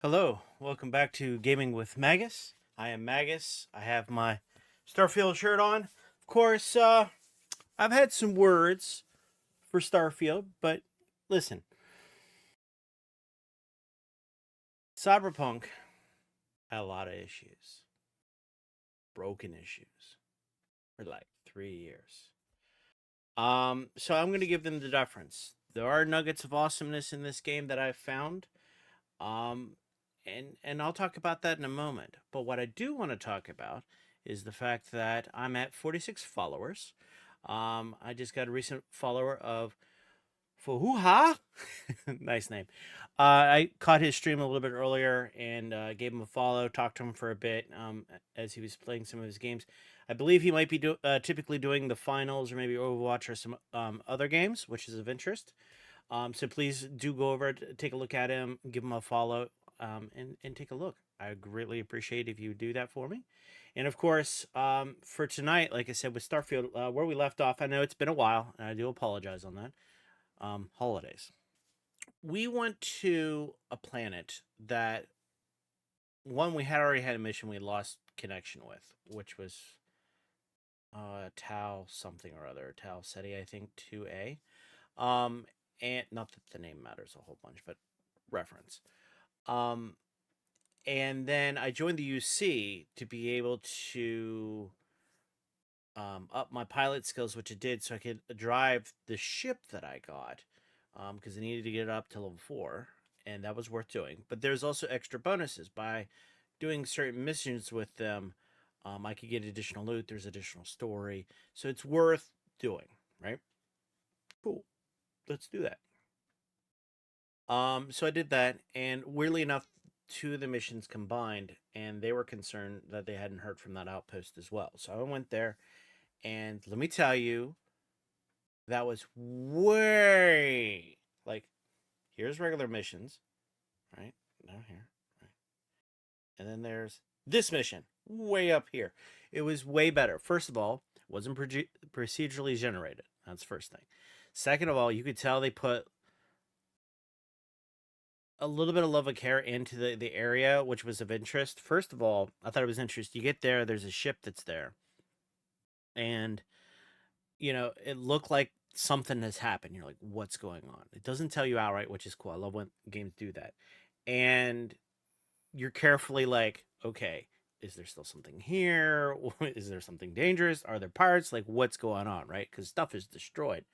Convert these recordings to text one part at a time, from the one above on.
Hello, welcome back to Gaming with Magus. I am Magus. I have my Starfield shirt on. Of course, I've had some words for Starfield, but listen, Cyberpunk had a lot of issues, broken issues, for like 3 years. So I'm going to give them the deference. There are nuggets of awesomeness in this game that I've found. Um, and I'll talk about that in a moment. But what I do want to talk about is the fact that I'm at 46 followers. I just got a recent follower of Fuhuha. Nice name. I caught his stream a little bit earlier and gave him a follow, talked to him for a bit as he was playing some of his games. I believe he might be typically doing the finals or maybe Overwatch or some other games, which is of interest. So please do go over, take a look at him, give him a follow, and take a look. I greatly appreciate if you do that for me. And of course, for tonight, like I said, with Starfield, where we left off, I know it's been a while, and I do apologize on that. Holidays. We went to a planet that one we had already had a mission we lost connection with, which was Tau something or other, Tau Ceti, I think, 2A. Um, and not that the name matters a whole bunch, but reference. Um, and then I joined the UC to be able to up my pilot skills, which it did, so I could drive the ship that I got because I needed to get it up to level 4, and that was worth doing. But there's also extra bonuses by doing certain missions with them. I could get additional loot. There's additional story, so it's worth doing. Right? Cool. Let's do that. So I did that, and weirdly enough, two of the missions combined, and they were concerned that they hadn't heard from that outpost as well. So I went there, and let me tell you, that was way like here's regular missions, right? Down here, right? And then there's this mission way up here. It was way better. First of all, it wasn't procedurally generated. That's the first thing. Second of all, you could tell they put a little bit of love and care into the area, which was of interest. First of all, I thought it was interesting. You get there, there's a ship that's there, and it looked like something has happened. You're like, what's going on? It doesn't tell you outright, which is cool. I love when games do that. And you're carefully like, okay, is there still something here? Is there something dangerous? Are there parts? Like, what's going on, right? Because stuff is destroyed.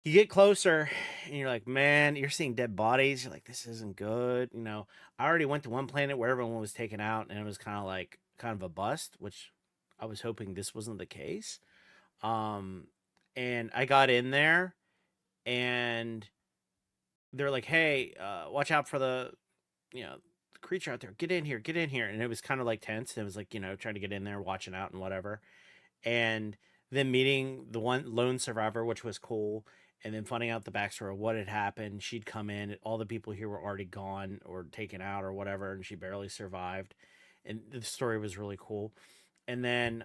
You get closer and you're like, man, you're seeing dead bodies. You're like, this isn't good. I already went to one planet where everyone was taken out and it was kind of a bust, which I was hoping this wasn't the case. Um, and I got in there and they're like, hey, watch out for the creature out there. Get in here, get in here. And it was kind of like tense. It was like, trying to get in there, watching out and whatever. And then meeting the one lone survivor, which was cool, and then finding out the backstory of what had happened. She'd come in, all the people here were already gone or taken out or whatever, and she barely survived. And the story was really cool. And then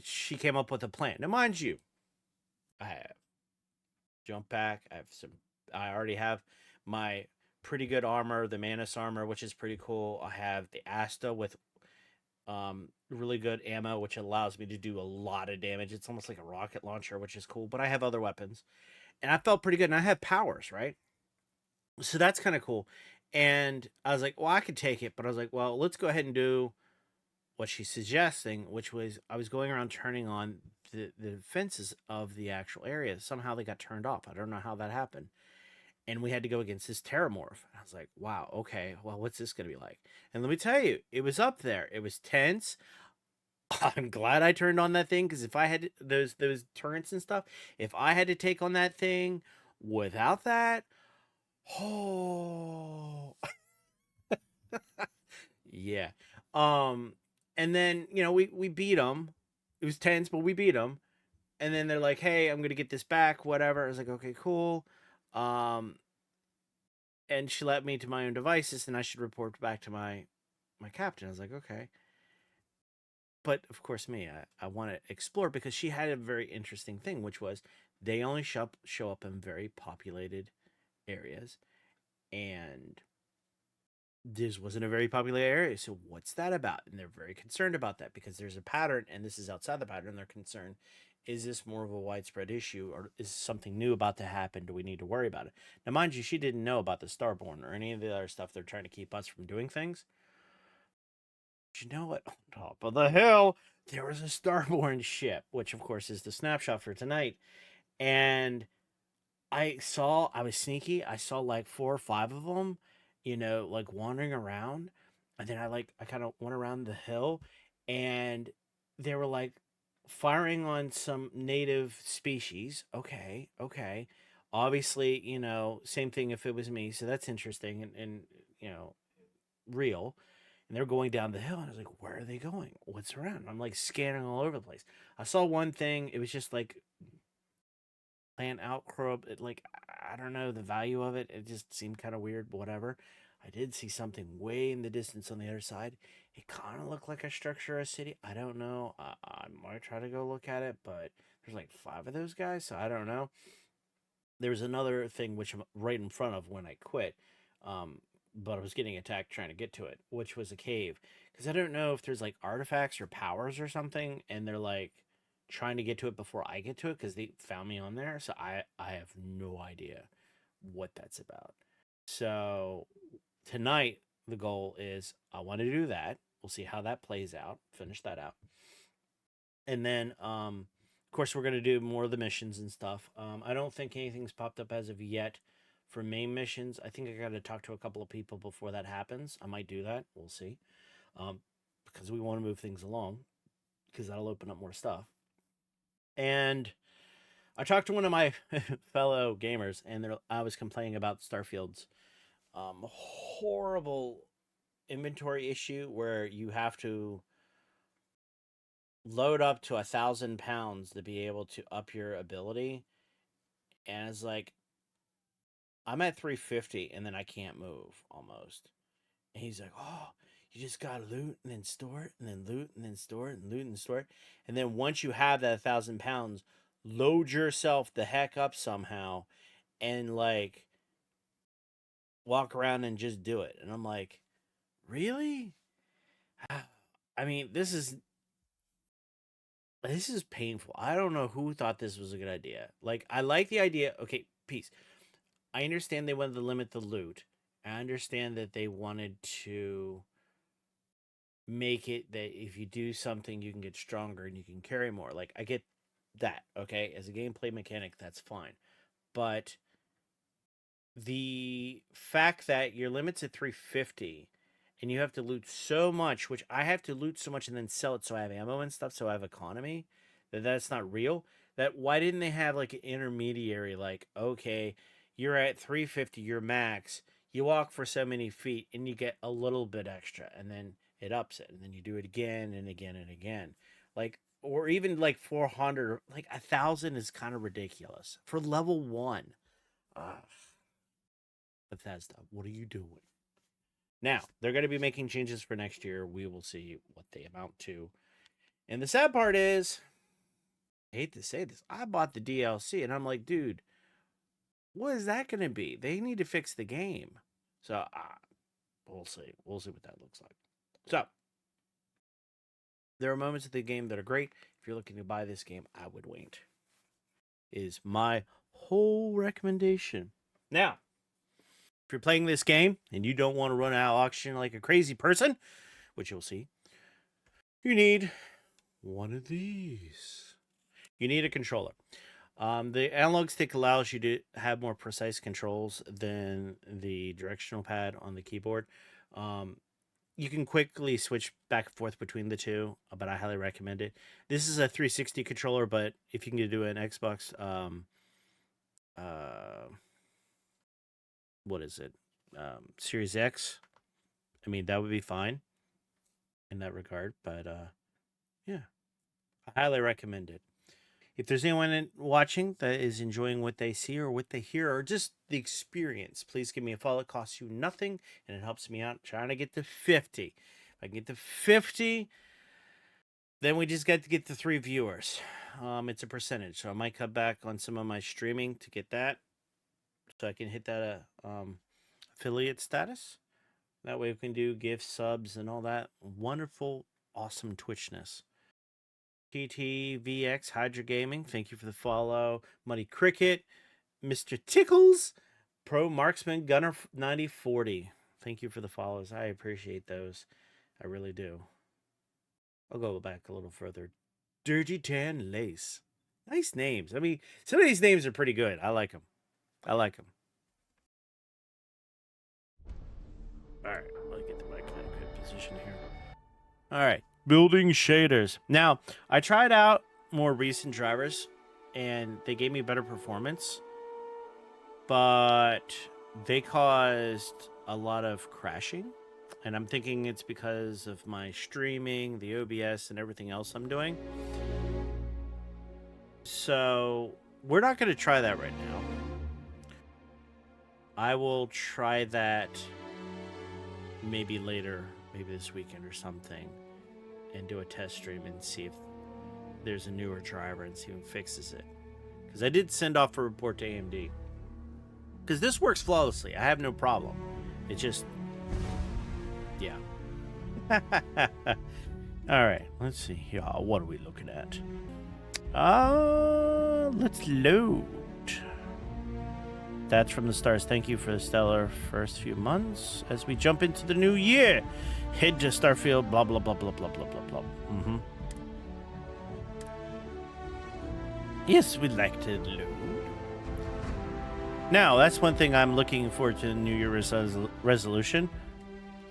she came up with a plan. Now, mind you, I have jump back. I already have my pretty good armor, the Manus armor, which is pretty cool. I have the Asta with really good ammo, which allows me to do a lot of damage. It's almost like a rocket launcher, which is cool. But I have other weapons, and I felt pretty good. And I have powers, right? So that's kind of cool. And I was like, well, I could take it, but I was like, well, let's go ahead and do what she's suggesting, which was I was going around turning on the defenses of the actual area. Somehow they got turned off. I don't know how that happened. And we had to go against this Terramorph. I was like, wow, okay, well, what's this going to be like? And let me tell you, it was up there. It was tense. I'm glad I turned on that thing because if I had those turrets and stuff, if I had to take on that thing without that, oh yeah. Um, and then we beat them. It was tense, but we beat them. And then they're like, "Hey, I'm gonna get this back, whatever." I was like, "Okay, cool." Um, and she let me to my own devices, and I should report back to my captain. I was like, "Okay." But of course, I want to explore because she had a very interesting thing, which was they only show up in very populated areas, and this wasn't a very popular area. So what's that about? And they're very concerned about that because there's a pattern, and this is outside the pattern. They're concerned. Is this more of a widespread issue, or is something new about to happen? Do we need to worry about it? Now, mind you, she didn't know about the Starborn or any of the other stuff they're trying to keep us from doing things. But you know what? On top of the hill, there was a Starborn ship, which of course is the snapshot for tonight. And I was sneaky. I saw like four or five of them, like wandering around. And then I kind of went around the hill and they were like firing on some native species. Okay, okay. Obviously, same thing if it was me. So that's interesting and real. And they're going down the hill. And I was like, where are they going? What's around? I'm like scanning all over the place. I saw one thing. It was just like plant outcrop. I don't know the value of it. It just seemed kind of weird, but whatever. I did see something way in the distance on the other side. It kind of looked like a structure or a city. I don't know. I might try to go look at it, but there's like five of those guys, so I don't know. There was another thing which I'm right in front of when I quit, but I was getting attacked trying to get to it, which was a cave. Because I don't know if there's like artifacts or powers or something, and they're like trying to get to it before I get to it because they found me on there. So I have no idea what that's about. So tonight the goal is I want to do that. We'll see how that plays out. Finish that out, and then of course we're gonna do more of the missions and stuff. I don't think anything's popped up as of yet for main missions. I think I got to talk to a couple of people before that happens. I might do that. We'll see. Um, because we want to move things along because that'll open up more stuff. And I talked to one of my fellow gamers, and I was complaining about Starfield's horrible inventory issue where you have to load up to 1,000 pounds to be able to up your ability. And it's like I'm at 350 and then I can't move almost. And he's like, "Oh, you just gotta loot and then store it and then loot and then store it and loot and store it. And then once you have that 1,000 pounds, load yourself the heck up somehow and like walk around and just do it." And I'm like, "Really?" I mean, this is painful. I don't know who thought this was a good idea. Like, I like the idea. Okay, peace. I understand they wanted to limit the loot. I understand that they wanted to make it that if you do something, you can get stronger and you can carry more. Like, I get that. Okay, as a gameplay mechanic, that's fine. But the fact that your limit's at 350 and you have to loot so much, which I have to loot so much and then sell it so I have ammo and stuff, so I have economy, that's not real. That why didn't they have like an intermediary, like, okay, you're at 350, your max, you walk for so many feet and you get a little bit extra, and then it ups it, and then you do it again and again and again. Like, or even like 400, like 1,000 is kind of ridiculous for level one. Ugh. Bethesda, what are you doing? Now, they're going to be making changes for next year. We will see what they amount to. And the sad part is, I hate to say this, I bought the DLC and I'm like, dude, what is that going to be? They need to fix the game. So, we'll see. We'll see what that looks like. So, there are moments of the game that are great. If you're looking to buy this game, I would wait. Is my whole recommendation. Now, if you're playing this game and you don't want to run out auction like a crazy person, which you'll see, you need one of these. You need a controller. The analog stick allows you to have more precise controls than the directional pad on the keyboard. Um, you can quickly switch back and forth between the two, but I highly recommend it. This is a 360 controller, but if you can do an Xbox, uh, what is it, Series X? I mean, that would be fine in that regard. But yeah, I highly recommend it. If there's anyone watching that is enjoying what they see or what they hear or just the experience, please give me a follow. It costs you nothing and it helps me out trying to get to 50. If I can get to 50, then we just got to get to 3 viewers. It's a percentage, so I might cut back on some of my streaming to get that, so I can hit that affiliate status. That way we can do gifts, subs, and all that wonderful, awesome Twitchness. TTVX Hydra Gaming, thank you for the follow. Muddy Cricket, Mr. Tickles, Pro Marksman Gunner 9040. Thank you for the follows. I appreciate those. I really do. I'll go back a little further. Dirty Tan Lace. Nice names. I mean, some of these names are pretty good. I like them. I like them. All right, let me get the mic in a good position here. All right, building shaders. Now, I tried out more recent drivers, and they gave me better performance, but they caused a lot of crashing, and I'm thinking it's because of my streaming, the OBS, and everything else I'm doing. So we're not going to try that right now. I will try that maybe later, maybe this weekend or something, and do a test stream and see if there's a newer driver and see who fixes it. Because I did send off a report to AMD. Because this works flawlessly. I have no problem. It just... yeah. Alright, let's see. Yeah, what are we looking at? Let's load. That's from the stars. Thank you for the stellar first few months. As we jump into the new year, head to Starfield, blah, blah, blah, blah, blah, blah, blah, blah. Mm-hmm. Yes, we'd like to load. Now, that's one thing I'm looking forward to the New Year resolution.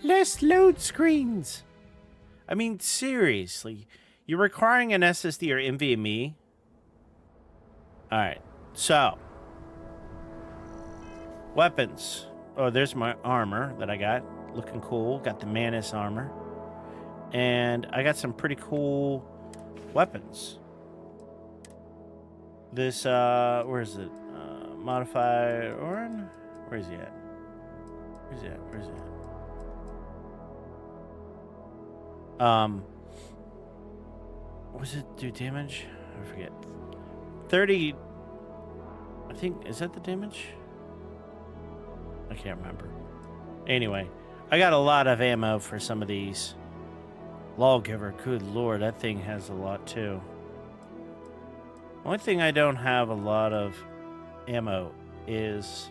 Less load screens. I mean, seriously. You're requiring an SSD or NVMe? Alright, so... weapons. Oh, there's my armor that I got. Looking cool. Got the Manus armor. And I got some pretty cool weapons. This, where is it? Modified Orin? Where is he at? Where's he at? Where's he at? What does it do damage? I forget. 30... I think, is that the damage? I can't remember. Anyway, I got a lot of ammo for some of these. Lawgiver, good lord, that thing has a lot too. Only thing I don't have a lot of ammo is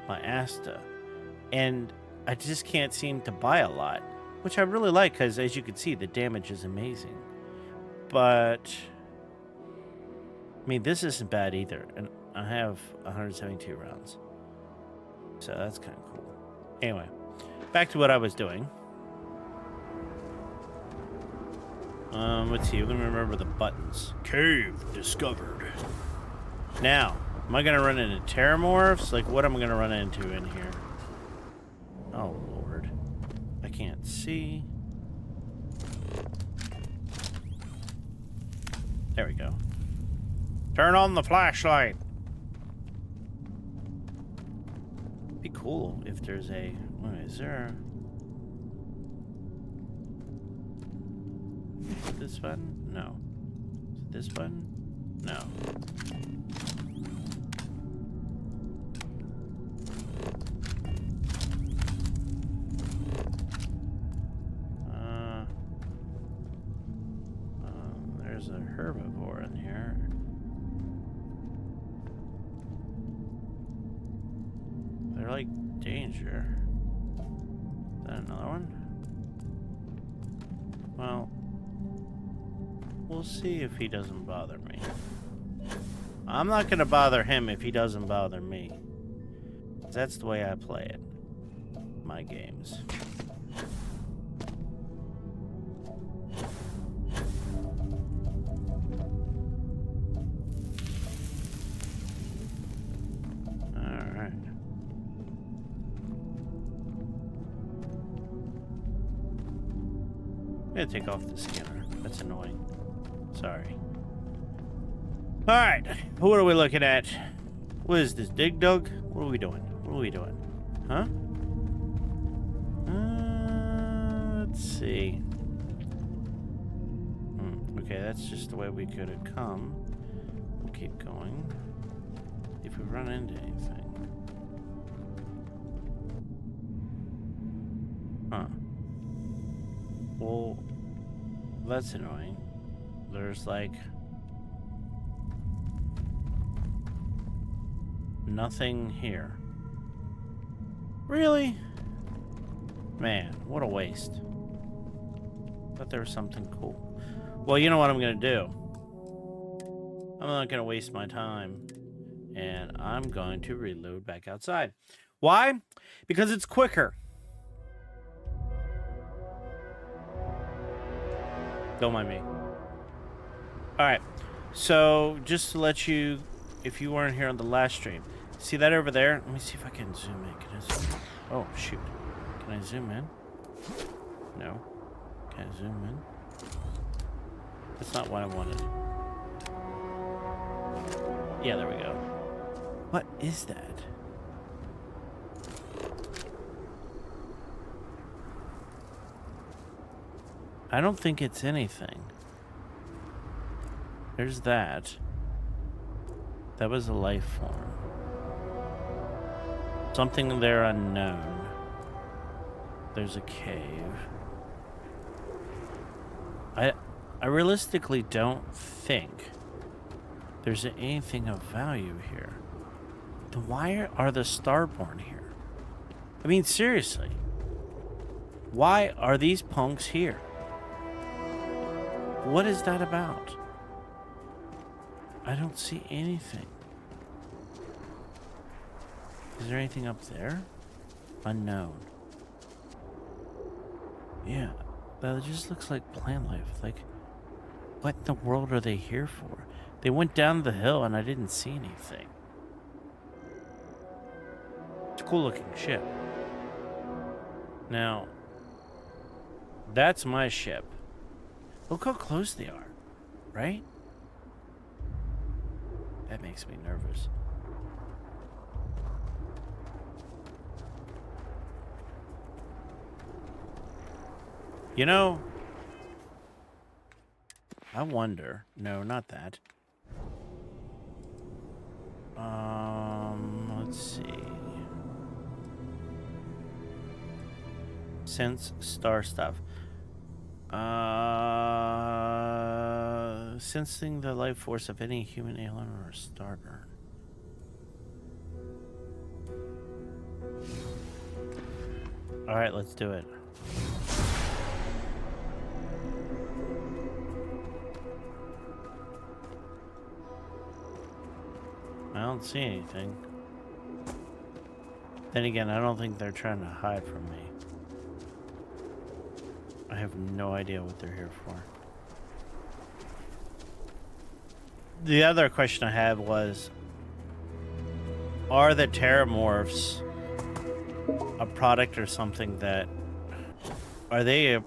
my Asta. And I just can't seem to buy a lot. Which I really like, because as you can see, the damage is amazing. But... I mean, this isn't bad either. And I have 172 rounds. So that's kind of cool. Anyway, back to what I was doing. Let's see. We're going to remember the buttons. Cave discovered. Now, am I going to run into Terramorphs? Like, what am I going to run into in here? Oh, Lord. I can't see. There we go. Turn on the flashlight. Be cool if there's a... what is there? Is it this button? No. Is it this button? No. There's a herbivore in here. They're like danger. Is that another one? Well, we'll see if he doesn't bother me. I'm not gonna bother him if he doesn't bother me. That's the way I play it. My games. I'm gonna take off the scanner. That's annoying. Sorry. Alright. What are we looking at? What is this? Dig Dug? What are we doing? What are we doing? Huh? Let's see. Okay, that's just the way we could have come. We'll keep going. If we run into anything. Well, that's annoying. There's like nothing here. Really? Man, what a waste. Thought there was something cool. Well, you know what I'm gonna do? I'm not gonna waste my time. And I'm going to reload back outside. Why? Because it's quicker. Don't mind me. Alright. So, just to let you, if you weren't here on the last stream, see that over there? Let me see if I can zoom in. Can I zoom in? Oh, shoot. Can I zoom in? No. Can I zoom in? That's not what I wanted. Yeah, there we go. What is that? I don't think it's anything. There's that. That was a life form. Something there unknown. There's a cave. I realistically don't think there's anything of value here. Then why are the Starborn here? I mean, seriously. Why are these punks here? What is that about? I don't see anything. Is there anything up there? Unknown. Yeah, that just looks like plant life. Like, what in the world are they here for? They went down the hill and I didn't see anything. It's a cool looking ship. Now, that's my ship. Look how close they are, right? That makes me nervous. You know, I wonder. No, not that. Let's see. Sense star stuff. Sensing the life force of any human alien or starburn. All right, let's do it. I don't see anything. Then again, I don't think they're trying to hide from me. I have no idea what they're here for. The other question I had was, are the Terramorphs a product or something that... Are they a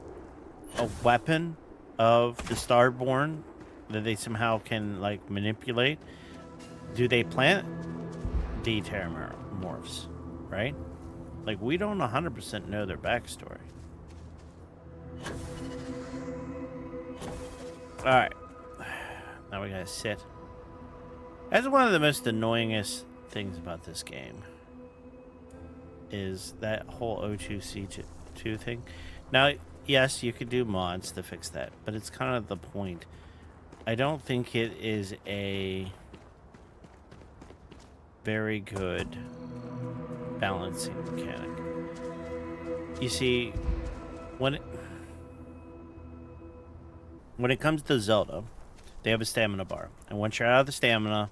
weapon of the Starborn that they somehow can, like, manipulate? Do they plant the Terramorphs, right? Like, we don't 100% know their backstory. Alright. Now we gotta sit. That's one of the most annoyingest things about this game. Is that whole O2C2 thing. Now, yes, you could do mods to fix that, but it's kind of the point. I don't think it is a very good balancing mechanic. You see, when it comes to Zelda, they have a stamina bar, and once you're out of the stamina,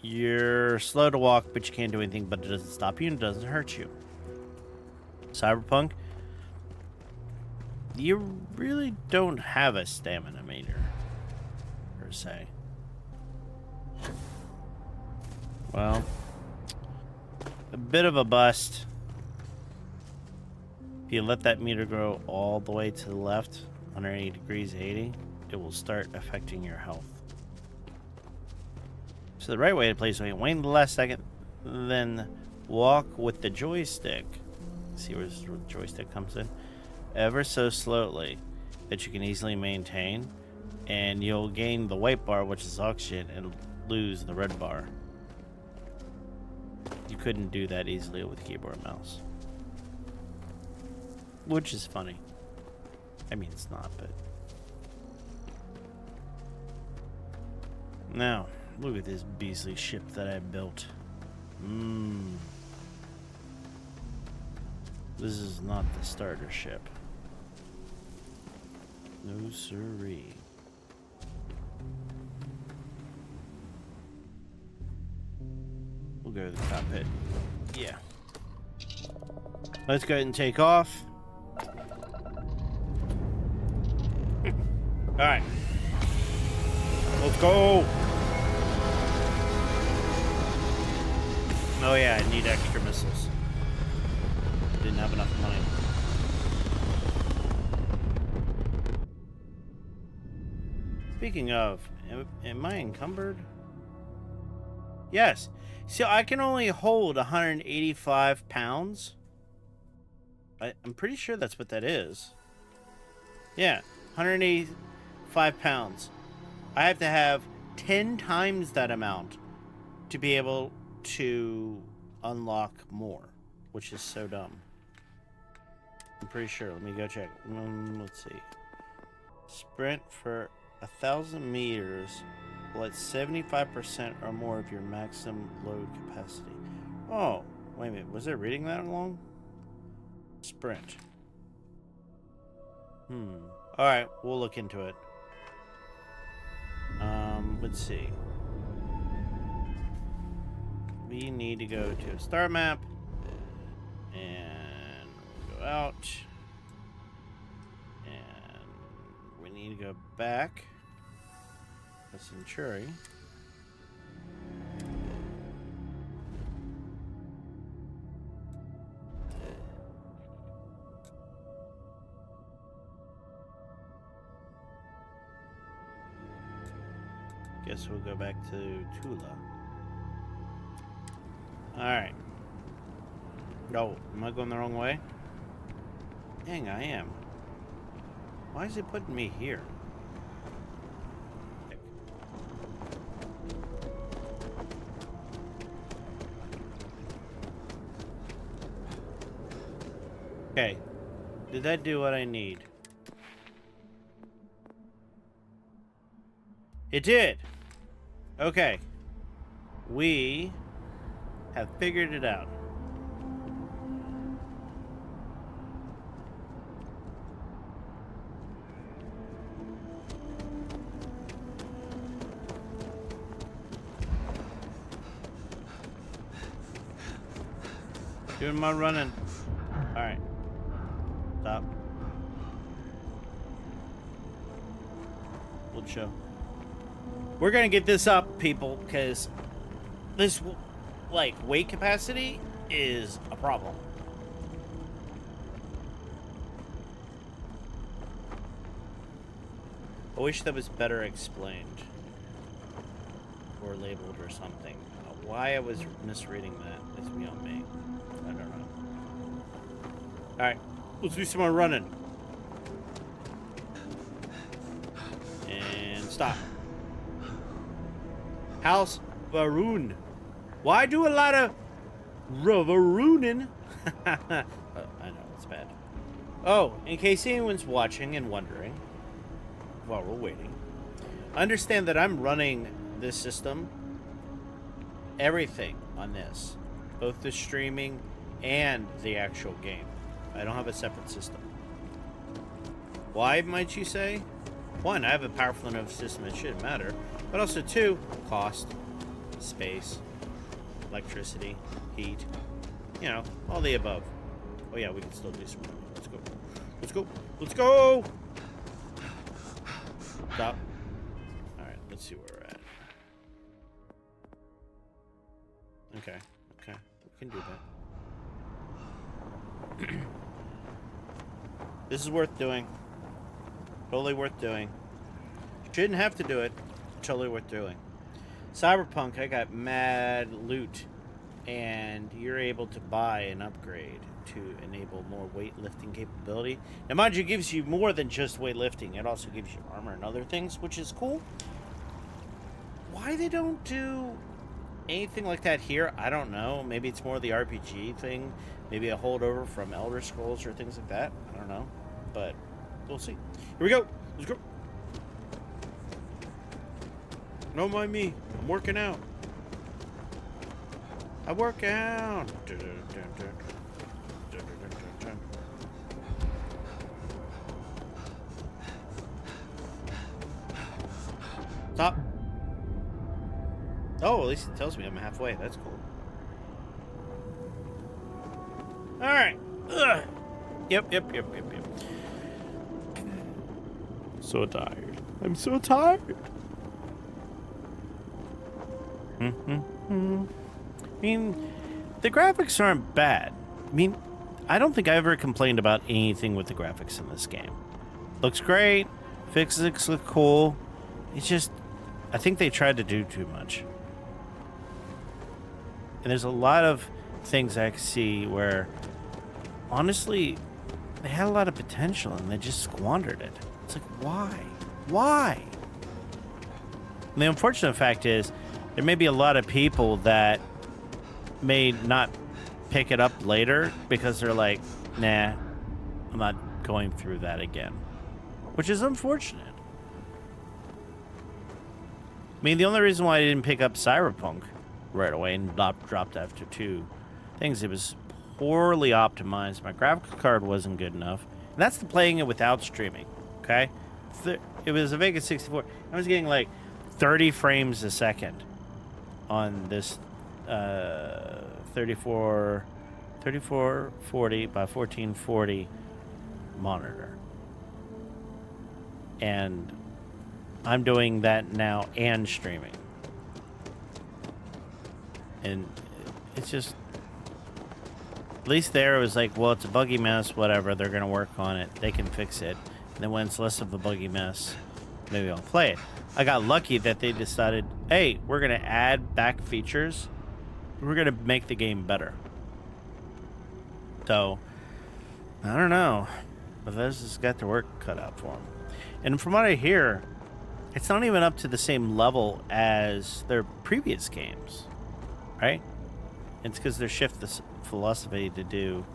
you're slow to walk, but you can't do anything, but it doesn't stop you and it doesn't hurt you. Cyberpunk, you really don't have a stamina meter, per se. Well, a bit of a bust. If you let that meter go all the way to the left, 180 degrees 80, it will start affecting your health. So the right way to play is wait the last second, then walk with the joystick. See where the joystick comes in? Ever so slowly, that you can easily maintain, and you'll gain the white bar, which is oxygen, and lose the red bar. You couldn't do that easily with keyboard and mouse. Which is funny. I mean, it's not, but... Now, look at this beastly ship that I built. This is not the starter ship. No siree. We'll go to the cockpit. Yeah. Let's go ahead and take off. Alright. Let's go! Oh yeah, I need extra missiles. Didn't have enough money. Speaking of, am I encumbered? Yes. See, I can only hold 185 pounds. I'm pretty sure that's what that is. Yeah, 185 pounds. I have to have 10 times that amount to be able to unlock more, which is so dumb. I'm pretty sure. Let me go check. Let's see. Sprint for 1,000 meters. Well, it's 75% or more of your maximum load capacity. Oh, wait a minute. Was it reading that long? Sprint. Alright, we'll look into it. Let's see. We need to go to a star map. And we'll go out. And we need to go back. A Centuri. Guess we'll go back to Tuala. Alright. No, am I going the wrong way? Dang, I am. Why is it putting me here? Okay. Did that do what I need? It did! Okay. We have figured it out. Doing my running. Alright. Stop. We'll show. We're gonna get this up, people, because this, like, weight capacity is a problem. I wish that was better explained. Or labeled or something. Why I was misreading that is beyond me. I don't know. Alright, let's do some more running. And stop. House Varoon. Why do a lot of Varooning? I know, it's bad. Oh, in case anyone's watching and wondering, while we're waiting, understand that I'm running this system, everything on this, both the streaming and the actual game. I don't have a separate system. Why, might you say? One, I have a powerful enough system it shouldn't matter. But also, two, cost, space, electricity, heat, you know, all the above. Oh yeah, we can still do some running. Let's go. Let's go. Let's go! Stop. Alright, let's see where we're at. Okay, okay. We can do that. This is worth doing. Totally worth doing. Shouldn't have to do it. Totally worth doing. Cyberpunk, I got mad loot, and you're able to buy an upgrade to enable more weightlifting capability. Now, mind you, it gives you more than just weightlifting. It also gives you armor and other things, which is cool. Why they don't do anything like that here, I don't know. Maybe it's more the RPG thing. Maybe a holdover from Elder Scrolls or things like that. I don't know. But We'll see. Here we go. Let's go. Don't mind me. I'm working out. I work out. Stop. Oh, at least it tells me I'm halfway. That's cool. All right. Ugh. Yep. So tired. I'm so tired. I mean, the graphics aren't bad. I mean, I don't think I ever complained about anything with the graphics in this game. Looks great. Physics look cool. It's just, I think they tried to do too much. And there's a lot of things I see where, honestly, they had a lot of potential and they just squandered it. It's like, why? Why? And the unfortunate fact is, there may be a lot of people that may not pick it up later because they're like, nah, I'm not going through that again. Which is unfortunate. I mean, the only reason why I didn't pick up Cyberpunk right away and dropped after 2 things, it was poorly optimized. My graphics card wasn't good enough. And that's the playing it without streaming, okay? It was a Vegas 64. I was getting like 30 frames a second on this 3440 by 1440 monitor. And I'm doing that now and streaming. And it's just, at least there it was like, well, it's a buggy mess, whatever, they're going to work on it. They can fix it. And then when it's less of a buggy mess, maybe I'll play it. I got lucky that they decided, hey, we're going to add back features. We're going to make the game better. So, I don't know. But this has got their work cut out for them. And from what I hear, it's not even up to the same level as their previous games, right? It's because they shift this philosophy to do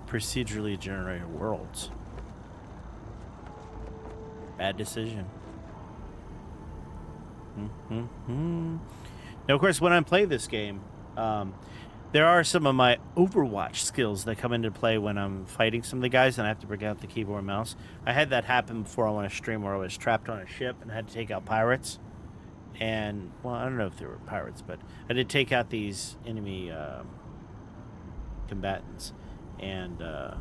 procedurally generated worlds. Bad decision. Now, of course, when I play this game, there are some of my Overwatch skills that come into play when I'm fighting some of the guys and I have to bring out the keyboard and mouse. I had that happen before on a stream where I was trapped on a ship and I had to take out pirates. And, well, I don't know if they were pirates, but I did take out these enemy combatants. And I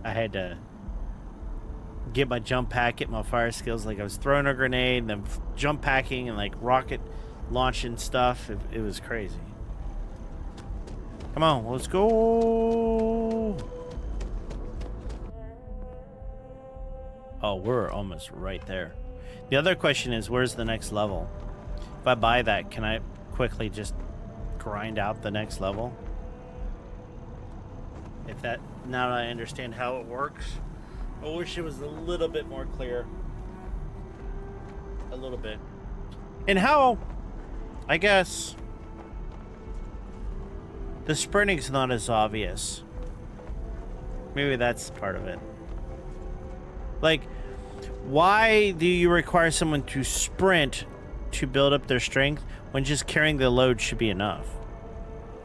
had to get my jump pack, get my fire skills. Like I was throwing a grenade and then jump packing and like rocket launching stuff. It was crazy. Come on, let's go. Oh, we're almost right there. The other question is, where's the next level? If I buy that, can I quickly just grind out the next level? If that, now that I understand how it works, I wish it was a little bit more clear. A little bit. And how, I guess, the sprinting's not as obvious. Maybe that's part of it. Like, why do you require someone to sprint to build up their strength when just carrying the load should be enough?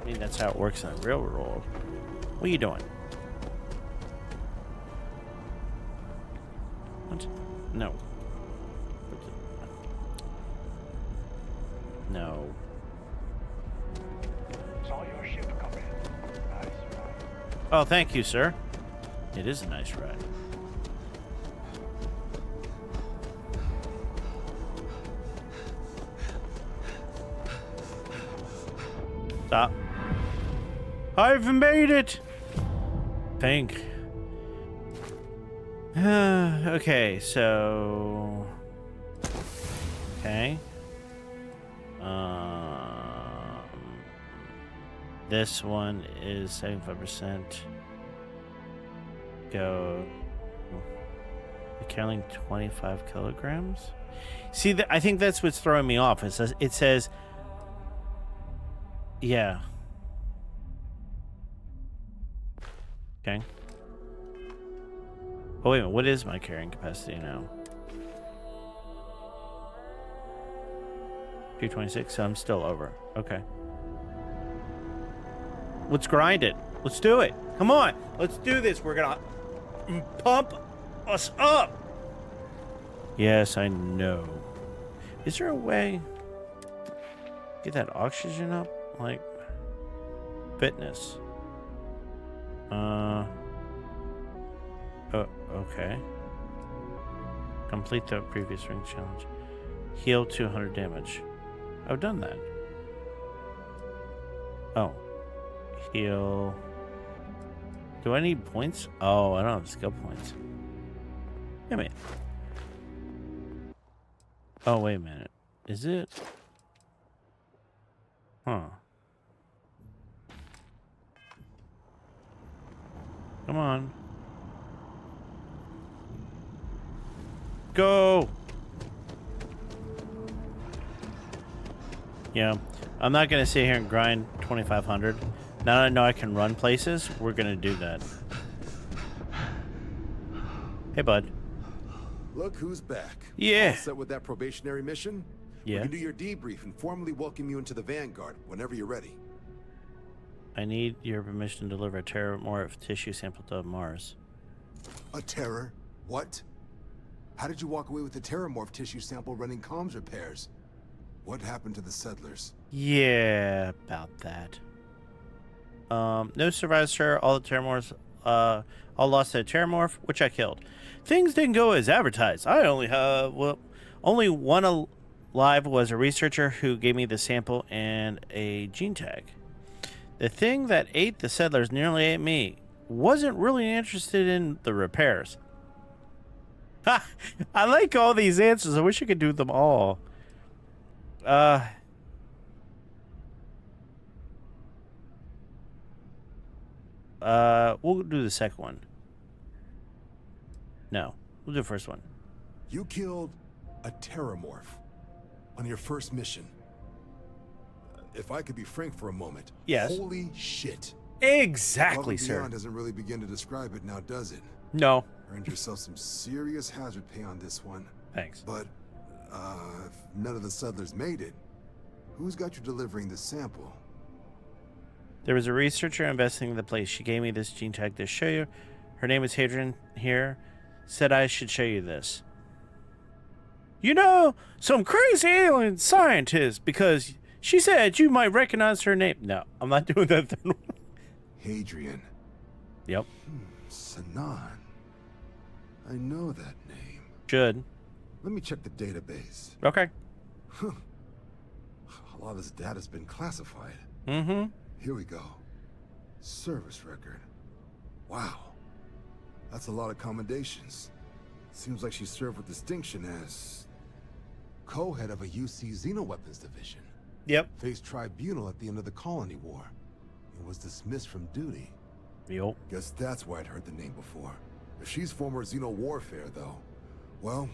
I mean, that's how it works in the real world. What are you doing? What? No. No. Saw your ship come in. Nice ride. Oh, thank you, sir. It is a nice ride. Stop. I've made it! Think. Okay, so... Okay. This one is 75%. Go. Carrying 25 kilograms? See, I think that's what's throwing me off. It says yeah. Oh, wait a minute. What is my carrying capacity now? 226, so I'm still over. Okay. Let's grind it. Let's do it. Come on. Let's do this. We're gonna pump us up. Yes, I know. Is there a way get that oxygen up? Like fitness. Oh, okay. Complete the previous ring challenge. Heal 200 damage. I've done that. Oh. Heal. Do I need points? Oh, I don't have skill points. Wait a minute. Oh, wait a minute. Is it? Huh. Come on. Go! Yeah. I'm not going to sit here and grind 2,500. Now that I know I can run places, we're going to do that. Hey, bud. Look who's back. Yeah. All set with that probationary mission? Yeah. We can do your debrief and formally welcome you into the Vanguard whenever you're ready. I need your permission to deliver a Terramorph tissue sample to Mars. A terror? What? How did you walk away with the Terramorph tissue sample running comms repairs? What happened to the settlers? Yeah, about that. No survivors, sir. All the Terramorphs, all lost to the Terramorph, which I killed. Things didn't go as advertised. I only have, well, only one alive was a researcher who gave me the sample and a gene tag. The thing that ate the settlers nearly ate me. Wasn't really interested in the repairs. Ha! I like all these answers. I wish I could do them all. We'll do the second one. No, we'll do the first one. You killed a Terramorph on your first mission. If I could be frank for a moment. Yes. Holy shit. Exactly, Above and sir. Beyond doesn't really begin to describe it now, does it? No. Earned yourself some serious hazard pay on this one. Thanks. But, if none of the settlers made it, who's got you delivering the sample? There was a researcher investigating the place. She gave me this gene tag to show you. Her name is Hadrian here. Said I should show you this. You know, some crazy alien scientist, because she said you might recognize her name. No, I'm not doing that third one. Hadrian. Yep. Sanan. I know that name. Should. Let me check the database. Okay. A lot of this data's been classified. Mm-hmm. Here we go. Service record. Wow. That's a lot of commendations. Seems like she served with distinction as co-head of a UC Xenoweapons division. Yep. Faced tribunal at the end of the Colony War and was dismissed from duty. Yep. Guess that's why I'd heard the name before. If she's former Xeno warfare, though, well,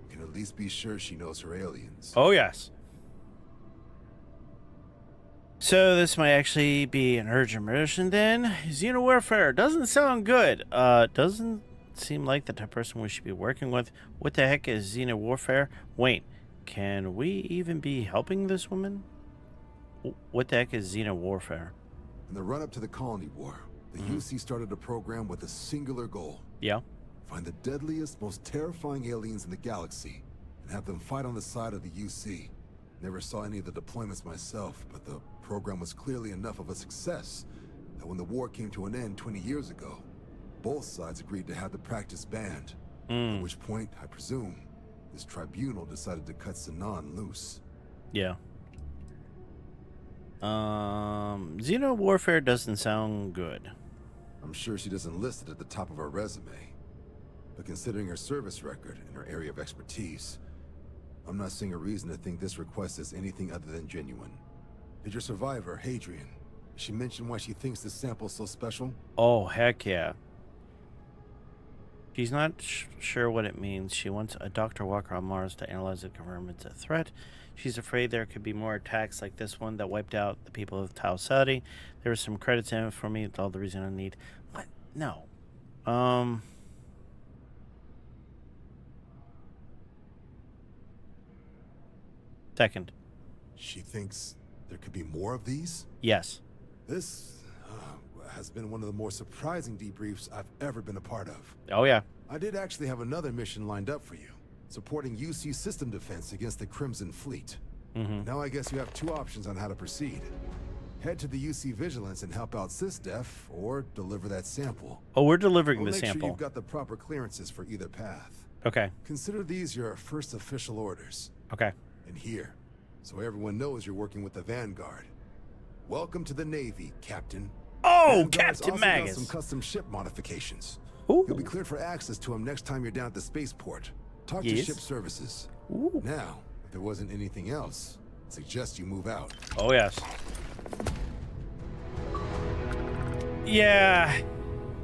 we can at least be sure she knows her aliens. Oh, yes. So this might actually be an urgent mission then. Xeno warfare doesn't sound good. Doesn't seem like the type of person we should be working with. What the heck is Xeno warfare? Wait, can we even be helping this woman? What the heck is Xeno warfare? In the run-up to the Colony War, the UC started a program with a singular goal. Yeah. Find the deadliest, most terrifying aliens in the galaxy and have them fight on the side of the UC. Never saw any of the deployments myself, but the program was clearly enough of a success that when the war came to an end 20 years ago, both sides agreed to have the practice banned. At which point, I presume, this tribunal decided to cut Sanan loose. Yeah. Xeno warfare doesn't sound good. I'm sure she doesn't list it at the top of her resume. But considering her service record and her area of expertise, I'm not seeing a reason to think this request is anything other than genuine. Did your survivor, Hadrian, she mention why she thinks this sample's so special? Oh, heck yeah. She's not sure what it means. She wants a Dr. Walker on Mars to analyze and confirm it's a threat. She's afraid there could be more attacks like this one that wiped out the people of Tau Ceti. There was some credits in it for me. It's all the reason I need. What? No. Second. She thinks there could be more of these? Yes. This has been one of the more surprising debriefs I've ever been a part of. Oh, yeah. I did actually have another mission lined up for you, supporting UC system defense against the Crimson Fleet. Now I guess you have two options on how to proceed. Head to the UC Vigilance and help out SysDef, or deliver that sample. Oh, we're delivering I'll the make sample. sure you've got the proper clearances for either path. Okay. Consider these your first official orders. Okay. And here, so everyone knows you're working with the Vanguard. Welcome to the Navy, Captain. Oh, Vanguard's Captain also got Magus. some custom ship modifications. Ooh. You'll be cleared for access to them next time you're down at the spaceport. Talk to Yes. ship services. Ooh. Now, if there wasn't anything else, I suggest you move out. Oh, yes. Yeah.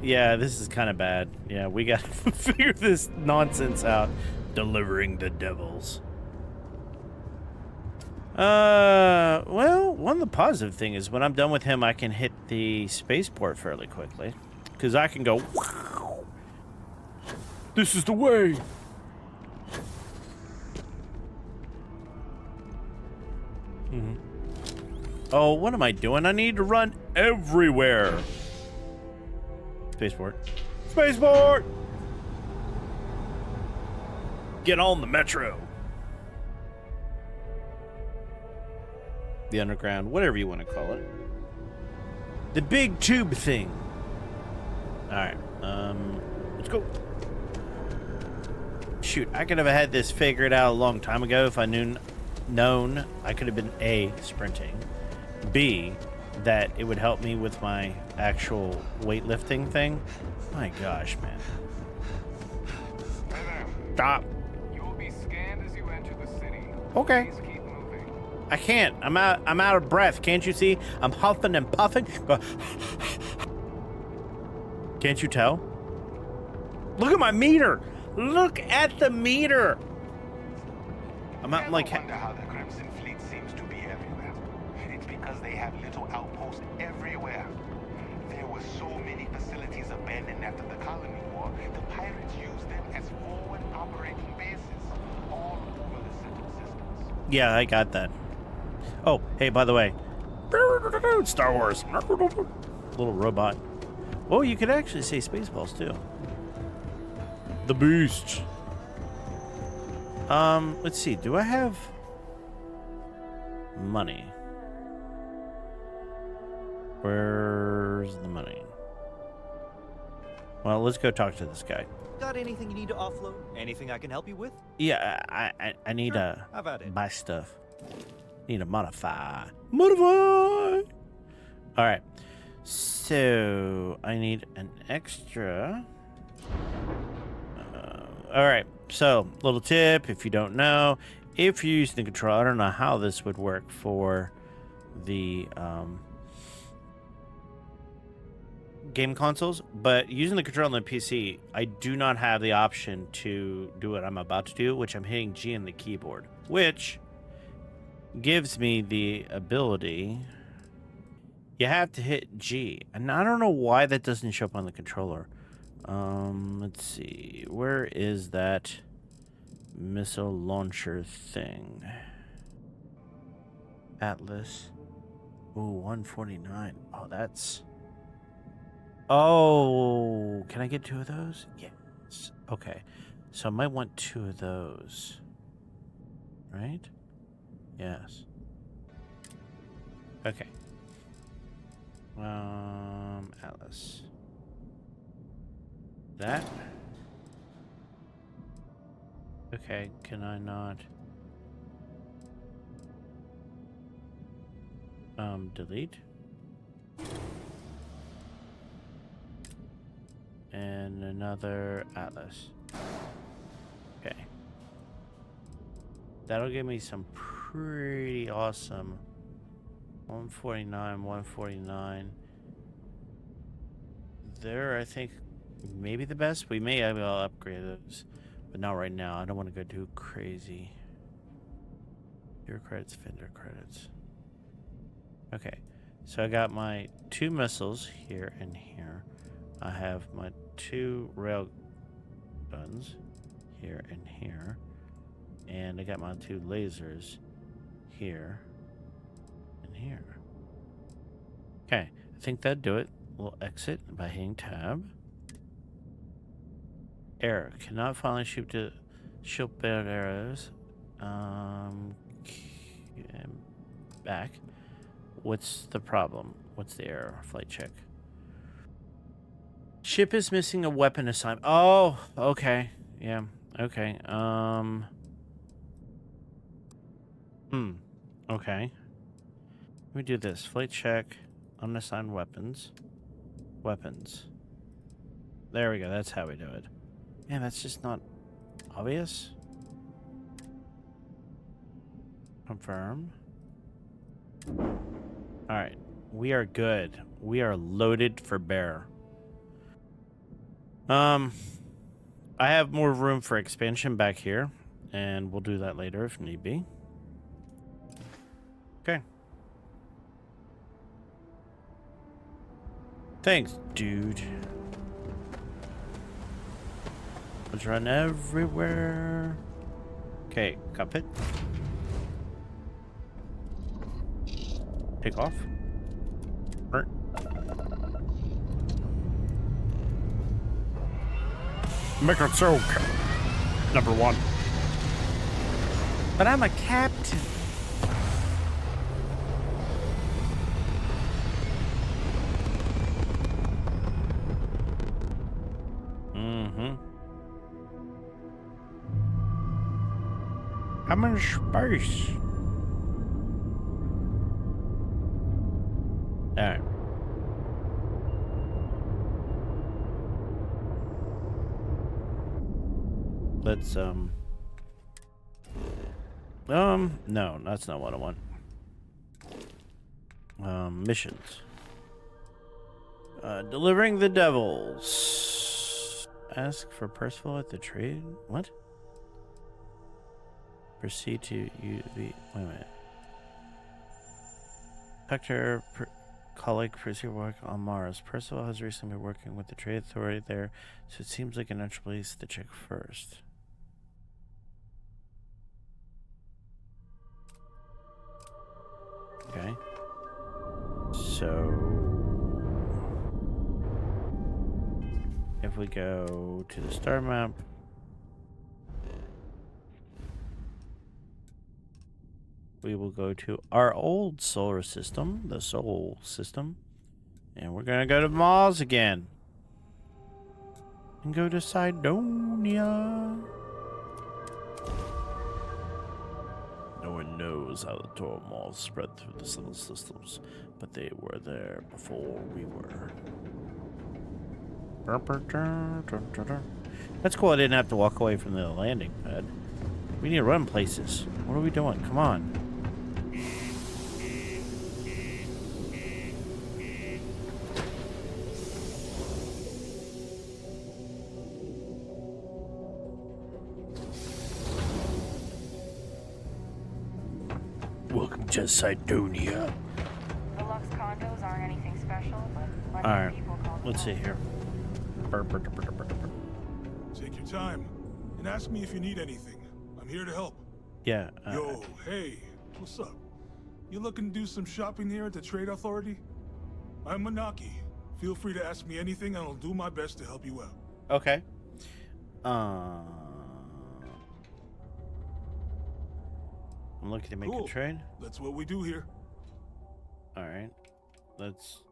Yeah, this is kind of bad. Yeah, we got to figure this nonsense out. Delivering the devils. Well, one of the positive thing is when I'm done with him, I can hit the spaceport fairly quickly. Because I can go, wow. This is the way. Oh, what am I doing? I need to run everywhere. Spaceport. Spaceport! Get on the metro. The underground, whatever you want to call it. The big tube thing. Alright, let's go. Shoot, I could have had this figured out a long time ago if I known I could have been A, sprinting, B, that it would help me with my actual weightlifting thing. My gosh, man. Hey there. Stop. You will be scanned as you enter the city. Okay. Please keep moving. I can't. I'm out of breath. Can't you see? I'm huffing and puffing. Can't you tell? Look at my meter. Look at the meter. I'm Ever like, wonder how the Crimson Fleet seems to be everywhere? It's because they have little outposts everywhere. There were so many facilities abandoned after the Colony War, the pirates used them as forward operating bases all over the Central Systems. yeah, I got that. Oh, hey, by the way, Star Wars. Little robot. Oh, you could actually say Spaceballs too. The Beast. Let's see. Do I have money? Where's the money? Well, let's go talk to this guy. Got anything you need to offload? Anything I can help you with? Yeah, I need Sure, how about it? buy stuff. Need to modify. Modify! Alright. So, I need an extra. Alright. So, little tip, if you don't know, if you're using the controller, I don't know how this would work for the game consoles, but using the controller on the PC, I do not have the option to do what I'm about to do, which I'm hitting G on the keyboard, which gives me the ability. You have to hit G, and I don't know why that doesn't show up on the controller. Let's see, where is that missile launcher thing? Atlas. Ooh, 149. Oh, that's... Oh, can I get two of those? Yes. Okay. So I might want two of those. Right? Yes. Okay. Atlas. That? Okay, can I not... delete? And another Atlas. Okay. That'll give me some pretty awesome 149, 149. They're, I think, maybe the best. We may have all upgrade those, but not right now. I don't want to go too crazy. Your credits, vendor credits. Okay, so I got my two missiles here and here. I have my two rail guns here and here. And I got my two lasers here and here. Okay, I think that'd do it. We'll exit by hitting tab. Error. Cannot finally shoot to shield bad arrows. Back. What's the problem? What's the error? Flight check. Ship is missing a weapon assignment. Oh, okay. Yeah, okay. Okay. Let me do this. Flight check. Unassigned weapons. Weapons. There we go. That's how we do it. Man, that's just not obvious. Confirm. Alright. We are good. We are loaded for bear. I have more room for expansion back here, and we'll do that later if need be. Okay. Thanks, dude. Let's run everywhere. Okay, cockpit. Take off. Burn. Make it so, number one. But I'm a captain. I'm in space. Alright. Let's, no, that's not what I want. Missions. Delivering the devils. Ask for Percival at the trade. What? Proceed to UV. Wait a minute. Hector, colleague, Percival work on Mars. Percival has recently been working with the trade authority there, so it seems like a natural place to check first. Okay. So if we go to the star map, we will go to our old solar system, the Sol system, and we're gonna go to Mars again and go to Cydonia. No one knows how the Terramorph spread through the solar systems, but they were there before we were. That's cool. I didn't have to walk away from the landing pad. We need to run places. What are we doing? Come on. Welcome to Cydonia. The Lux condos aren't anything special, but plenty All right, of people call them let's see home. here. Take your time and ask me if you need anything. I'm here to help. Yeah. Yo, hey, what's up? You looking to do some shopping here at the Trade Authority? I'm Manaki. Feel free to ask me anything and I'll do my best to help you out. Okay. I'm looking to make Cool. a trade. That's what we do here. All right. That's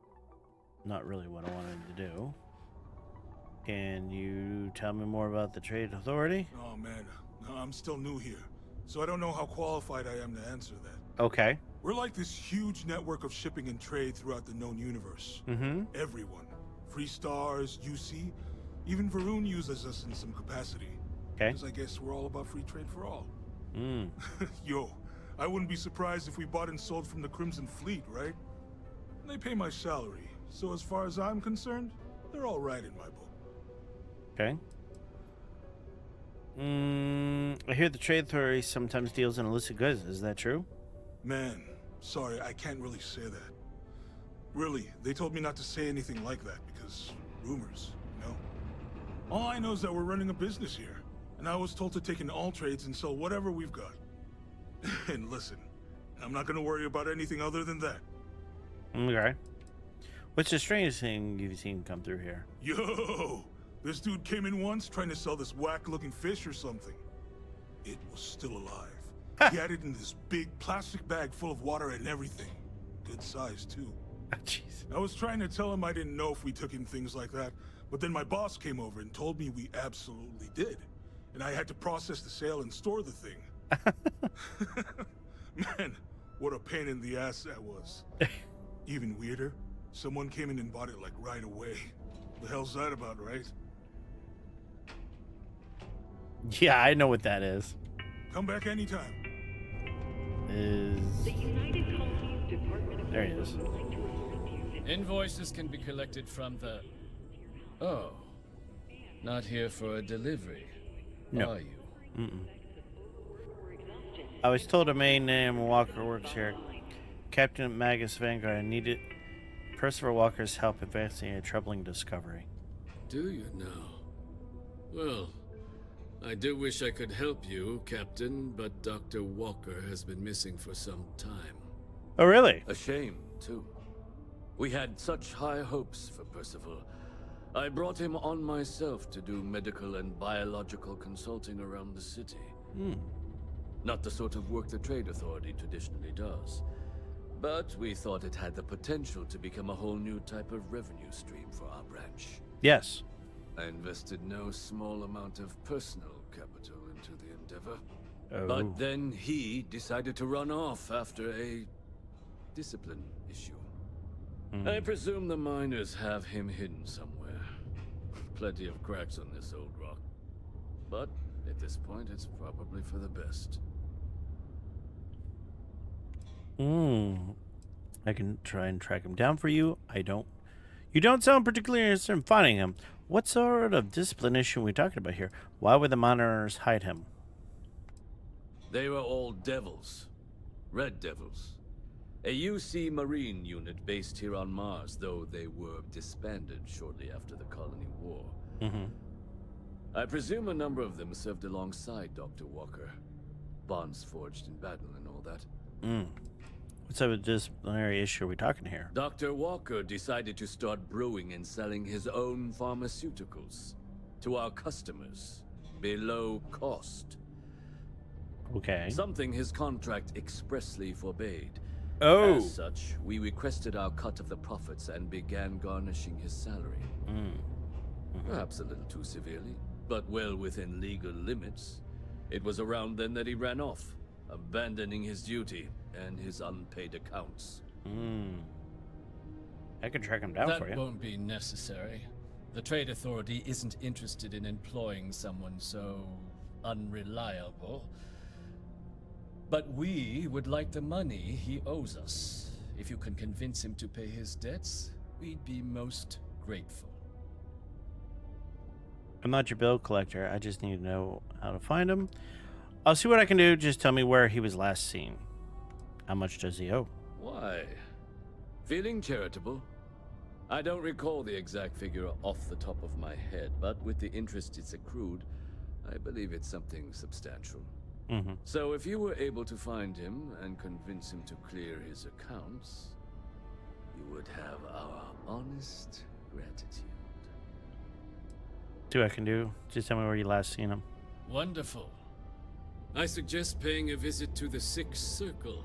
not really what I wanted to do. Can you tell me more about the Trade Authority? Oh man, I'm still new here, so I don't know how qualified I am to answer that. Okay. We're like this huge network of shipping and trade throughout the known universe. Mm-hmm. Everyone. Free Stars, UC, even Varun uses us in some capacity. Okay. Because I guess we're all about free trade for all. Mm. Yo, I wouldn't be surprised if we bought and sold from the Crimson Fleet, right? They pay my salary, so as far as I'm concerned, they're all right in my book. Okay. I hear the Trade Authority sometimes deals in illicit goods. Is that true? Man, sorry, I can't really say that. Really, they told me not to say anything like that because rumors, you know? All I know is that we're running a business here, and I was told to take in all trades and sell whatever we've got. And listen, I'm not gonna worry about anything other than that. Okay. What's the strangest thing you've seen come through here? Yo! This dude came in once trying to sell this whack-looking fish or something. It was still alive. He had it in this big plastic bag full of water and everything. Good size, too. Jeez. I was trying to tell him I didn't know if we took in things like that, but then my boss came over and told me we absolutely did. And I had to process the sale and store the thing. Man, what a pain in the ass that was. Even weirder, someone came in and bought it like right away. The hell's that about, right? Yeah, I know what that is. Come back anytime. There he is. Invoices can be collected from the... Oh. Not here for a delivery, No. are you? Mm-mm. I was told a main name Walker works here. Captain Magus Vanguard. I needed Percival Walker's help advancing a troubling discovery. Do you now? Well, I do wish I could help you, Captain, but Dr. Walker has been missing for some time. Oh, really? A shame, too. We had such high hopes for Percival. I brought him on myself to do medical and biological consulting around the city. Not the sort of work the Trade Authority traditionally does. But we thought it had the potential to become a whole new type of revenue stream for our branch. Yes. I invested no small amount of personal capital into the endeavor. Oh. But then he decided to run off after a discipline issue. I presume the miners have him hidden somewhere. Plenty of cracks on this old rock. But at this point, it's probably for the best. I can try and track him down for you. You don't sound particularly interested in finding him. What sort of discipline issue are we talking about here? Why would the miners hide him? They were all devils. Red devils. A UC Marine unit based here on Mars, though they were disbanded shortly after the Colony War. I presume a number of them served alongside Dr. Walker. Bonds forged in battle and all that. What type of disciplinary issue are we talking here? Dr. Walker decided to start brewing and selling his own pharmaceuticals to our customers below cost. Okay. Something his contract expressly forbade. Oh. As such, we requested our cut of the profits and began garnishing his salary. Perhaps a little too severely, but well within legal limits. It was around then that he ran off, abandoning his duty and his unpaid accounts. I can track him down for you. That won't be necessary. The Trade Authority isn't interested in employing someone so unreliable. But we would like the money he owes us. If you can convince him to pay his debts, we'd be most grateful. I'm not your bill collector. I just need to know how to find him. I'll see what I can do. Just tell me where he was last seen. How much does he owe? Why? Feeling charitable? I don't recall the exact figure off the top of my head, but with the interest it's accrued, I believe it's something substantial. So if you were able to find him and convince him to clear his accounts, you would have our honest gratitude. See what I can do. Just tell me where you last seen him. Wonderful. I suggest paying a visit to the Sixth Circle,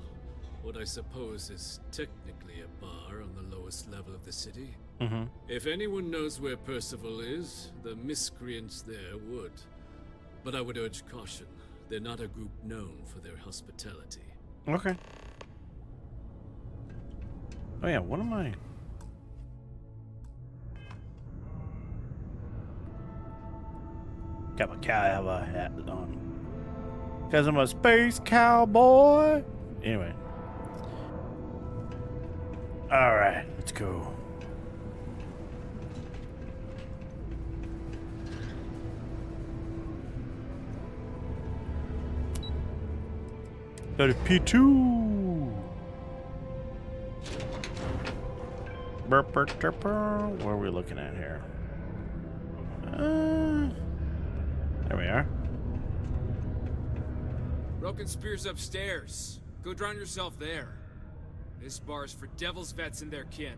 what I suppose is technically a bar on the lowest level of the city. If anyone knows where Percival is, the miscreants there would. But I would urge caution. They're not a group known for their hospitality. Okay. Oh yeah, what am I? Got my cowboy hat on. Because I'm a space cowboy. Anyway. Alright, let's go. Go to P2. What are we looking at here? There we are. Broken Spear's upstairs. Go drown yourself there. This bar's for Devil's vets and their kin.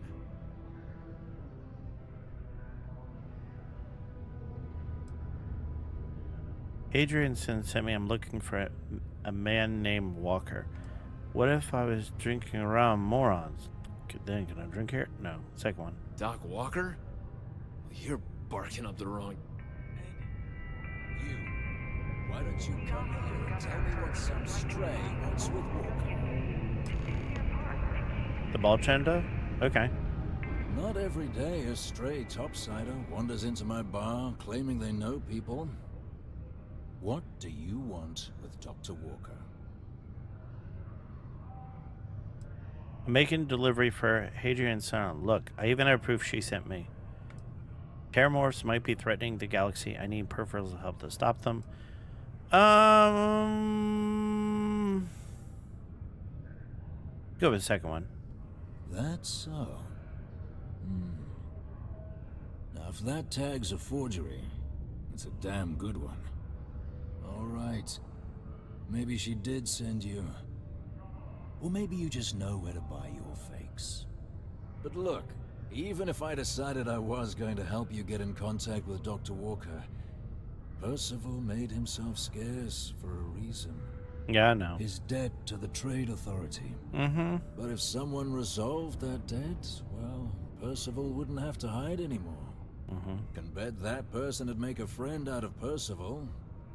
Adrian sent me. I'm looking for a man named Walker. What if I was drinking around morons? Then can I drink here? No. Second one. Doc Walker? You're barking up the wrong... You. Why don't you come here and tell me what some stray wants with Walker? The bartender? Okay. Not every day a stray topsider wanders into my bar claiming they know people. What do you want with Dr. Walker? I'm making delivery for Hadrian's son. Look, I even have proof she sent me. Terramorphs might be threatening the galaxy. I need peripherals to help to stop them. Go with the second one. That's so. Now, if that tag's a forgery, it's a damn good one. All right. Maybe she did send you. Or maybe you just know where to buy your fakes. But look, even if I decided I was going to help you get in contact with Dr. Walker, Percival made himself scarce for a reason. Yeah, I know. His debt to the Trade Authority. Mm-hmm. But if someone resolved that debt, well, Percival wouldn't have to hide anymore. Mm-hmm. Can bet that person would make a friend out of Percival,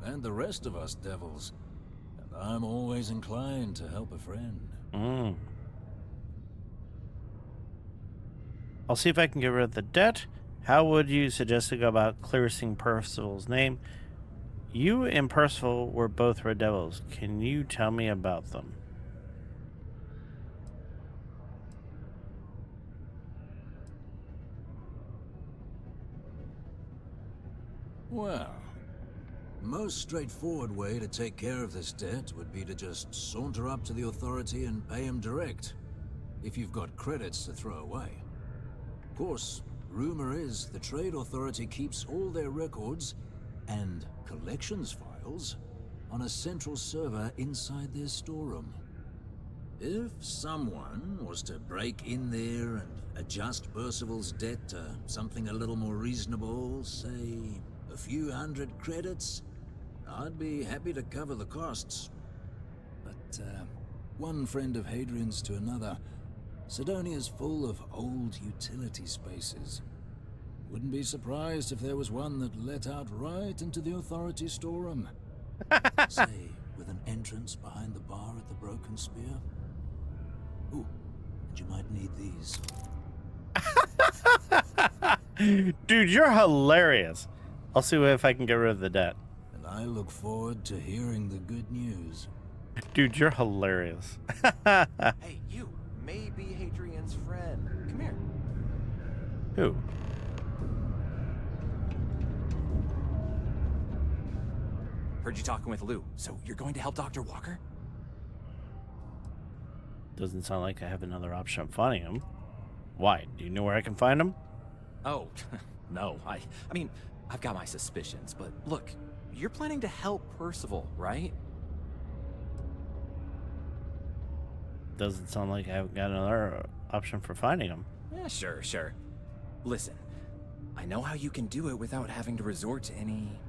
and the rest of us devils. And I'm always inclined to help a friend. I'll see if I can get rid of the debt. How would you suggest to go about clearing Percival's name? You and Percival were both red devils. Can you tell me about them? Well, most straightforward way to take care of this debt would be to just saunter up to the Authority and pay him direct, if you've got credits to throw away. Of course, rumor is the Trade Authority keeps all their records and collections files on a central server inside their storeroom. If someone was to break in there and adjust Percival's debt to something a little more reasonable, say a few hundred credits, I'd be happy to cover the costs. But one friend of Hadrian's to another, Sidonia's full of old utility spaces. Wouldn't be surprised if there was one that let out right into the Authority storeroom. Say, with an entrance behind the bar at the Broken Spear. Ooh, and you might need these. Dude, you're hilarious. I'll see if I can get rid of the debt. And I look forward to hearing the good news. Dude, you're hilarious. Hey, you may be Hadrian's friend. Come here. Who? Heard you talking with Lou, so you're going to help Dr. Walker? Doesn't sound like I have another option of finding him. Why? Do you know where I can find him? Oh, no. I mean, I've got my suspicions, but look, you're planning to help Percival, right? Doesn't sound like I haven't got another option for finding him. Yeah, sure. Listen, I know how you can do it without having to resort to any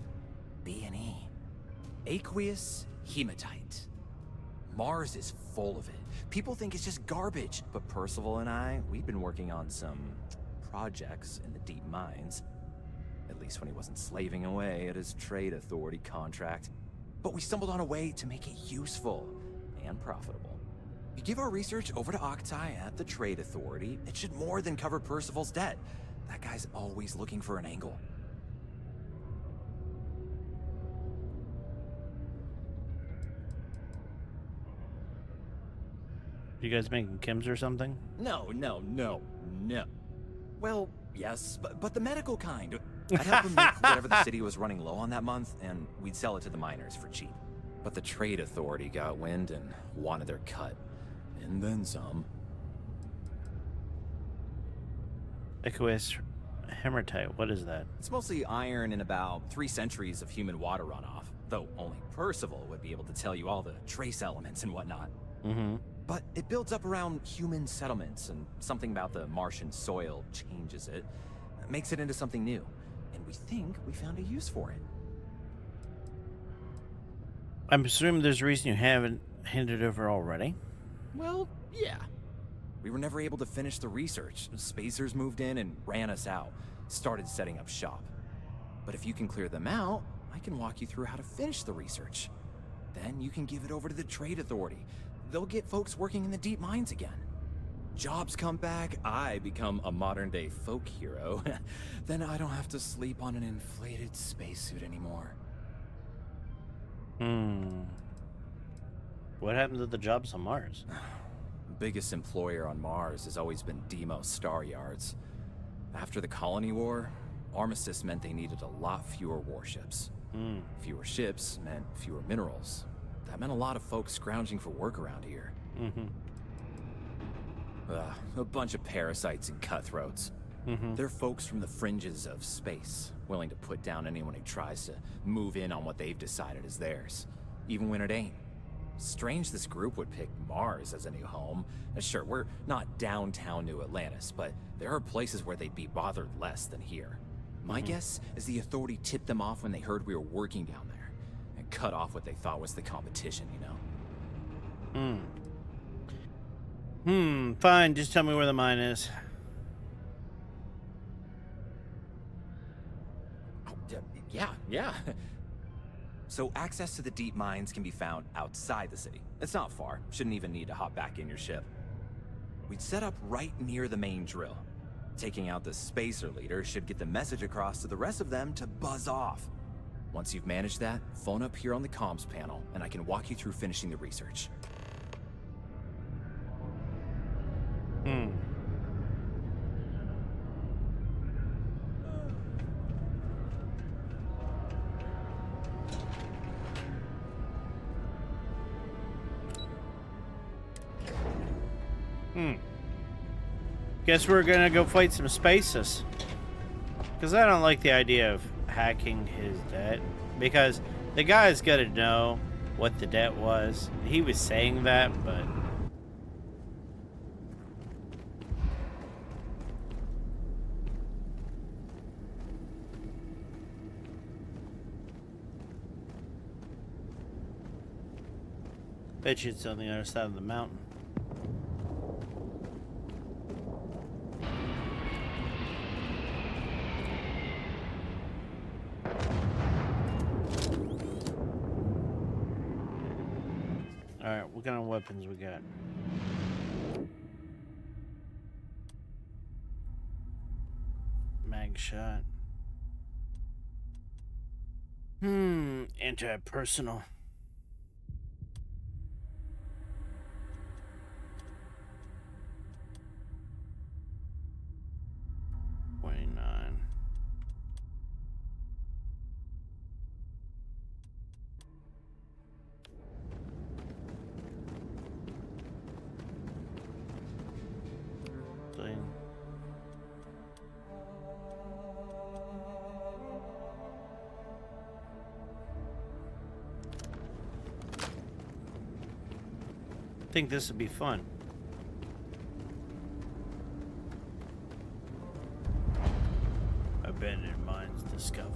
B&E. Aqueous hematite. Mars is full of it. People think it's just garbage, but Percival and I, we've been working on some projects in the deep mines. At least when he wasn't slaving away at his Trade Authority contract. But we stumbled on a way to make it useful and profitable. You give our research over to Octai at the Trade Authority, it should more than cover Percival's debt. That guy's always looking for an angle. You guys making chems or something? No. Well, yes, but the medical kind. I'd help him make whatever the city was running low on that month, and we'd sell it to the miners for cheap. But the Trade Authority got wind and wanted their cut. And then some. Aqueous hematite, what is that? It's mostly iron in about 3 centuries of human water runoff, though only Percival would be able to tell you all the trace elements and whatnot. Mm-hmm. But it builds up around human settlements, and something about the Martian soil changes it, makes it into something new. And we think we found a use for it. I'm assuming there's a reason you haven't handed over already. Well, yeah. We were never able to finish the research. Spacers moved in and ran us out. Started setting up shop. But if you can clear them out, I can walk you through how to finish the research. Then you can give it over to the Trade Authority. They'll get folks working in the deep mines again. Jobs come back, I become a modern-day folk hero. Then I don't have to sleep on an inflated spacesuit anymore. What happened to the jobs on Mars? The biggest employer on Mars has always been Deimos Star Yards. After the Colony War, armistice meant they needed a lot fewer warships. Fewer ships meant fewer minerals. That meant a lot of folks scrounging for work around here. A bunch of parasites and cutthroats. They're folks from the fringes of space, willing to put down anyone who tries to move in on what they've decided is theirs, even when it ain't. Strange this group would pick Mars as a new home. Sure, we're not downtown New Atlantis, but there are places where they'd be bothered less than here. My guess is the Authority tipped them off when they heard we were working down there, and cut off what they thought was the competition, you know? Fine, just tell me where the mine is. Yeah. So access to the deep mines can be found outside the city. It's not far. Shouldn't even need to hop back in your ship. We'd set up right near the main drill. Taking out the spacer leader should get the message across to the rest of them to buzz off. Once you've managed that, phone up here on the comms panel, and I can walk you through finishing the research. Guess we're gonna go fight some spaces. Because I don't like the idea of hacking his debt. Because the guy's gotta know what the debt was. He was saying that, but... bet you it's on the other side of the mountain. Alright, what kind of weapons we got? Mag shot. Anti-personal. I think this would be fun. Abandoned mines discovered.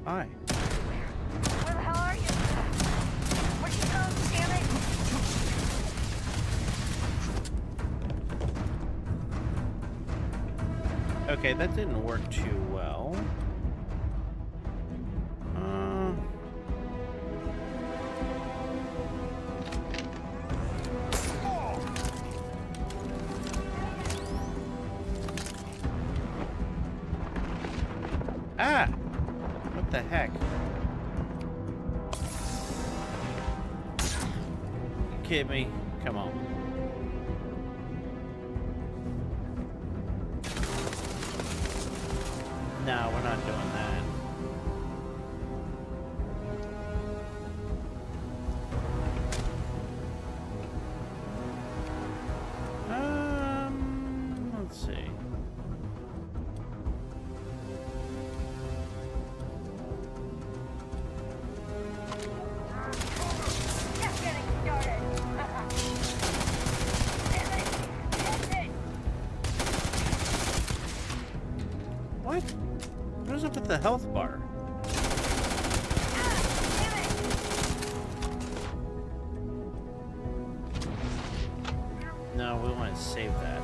Hi. Where the hell are you? Where'd you go, damn it? Okay, that didn't work too well. Ah! What the heck? You kidding me? Come on. No, we're not doing that. What? What is up with the health bar? No, we want to save that.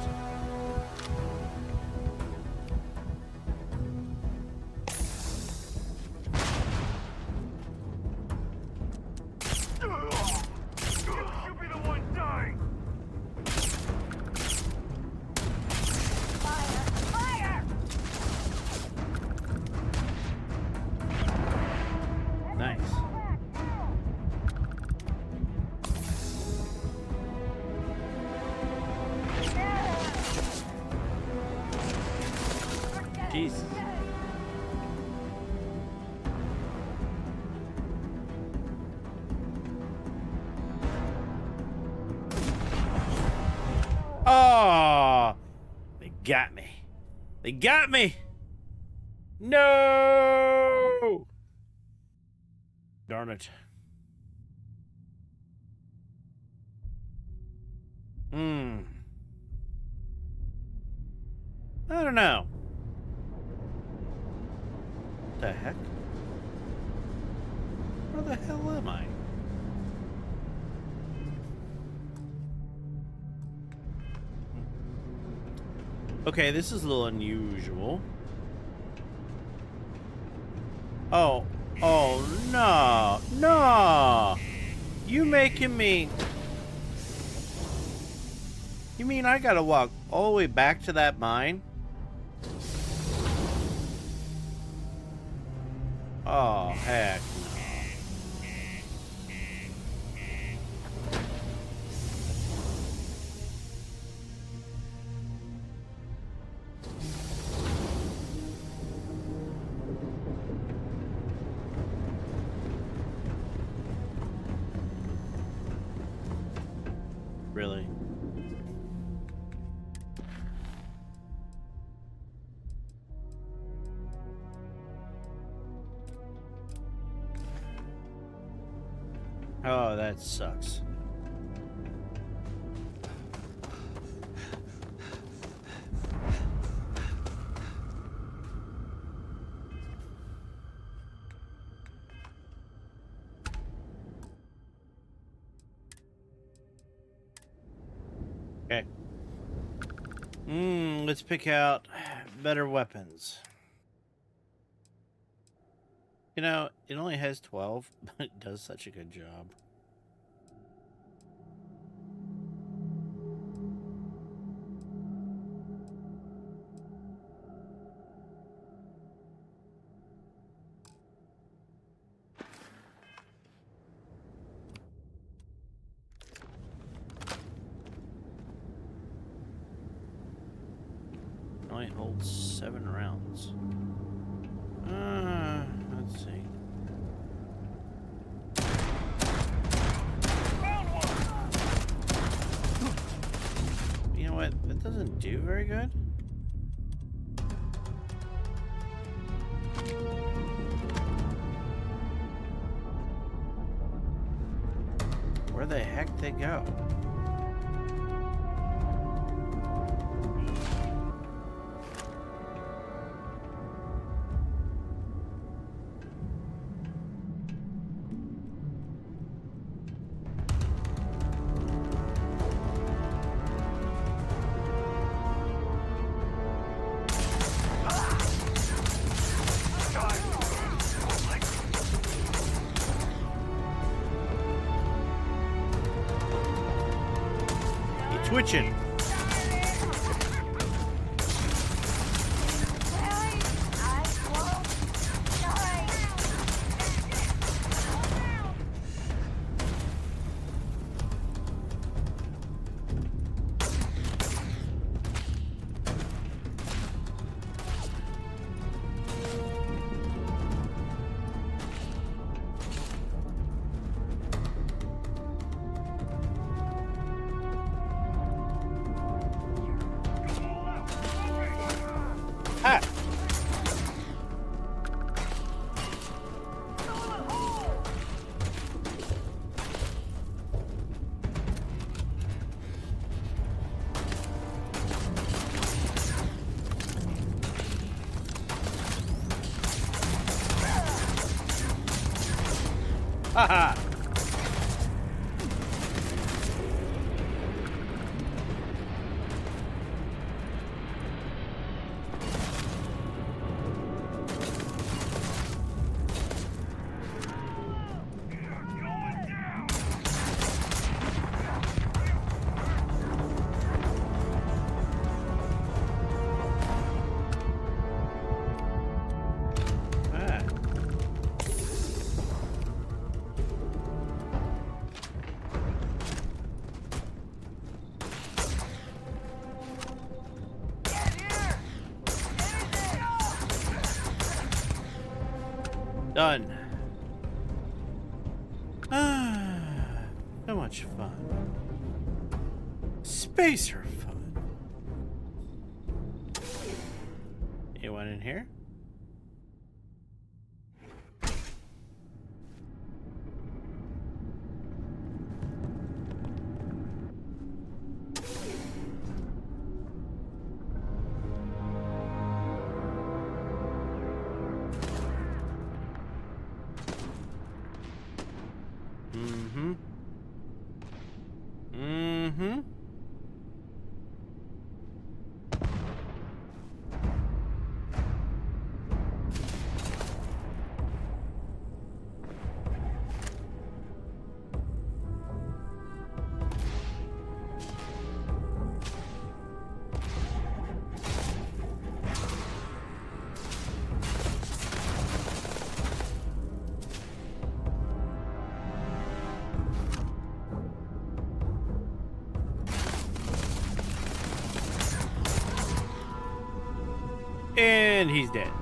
Jesus. Oh, they got me. They got me. No. Darn it. I don't know. What the heck? Where the hell am I? Okay, this is a little unusual. Oh, no, no! You making me... You mean I gotta walk all the way back to that mine? Oh, heck no. Really? Oh, that sucks. Okay. Let's pick out better weapons. You know, it only has 12, but it does such a good job. It only holds 7 rounds. Let's see. You know what? That doesn't do very good. Where the heck they go? Twitching. Haha. Done. So much fun. Spacer fun. Anyone in here? Mm-hmm. Mm-hmm. And he's dead.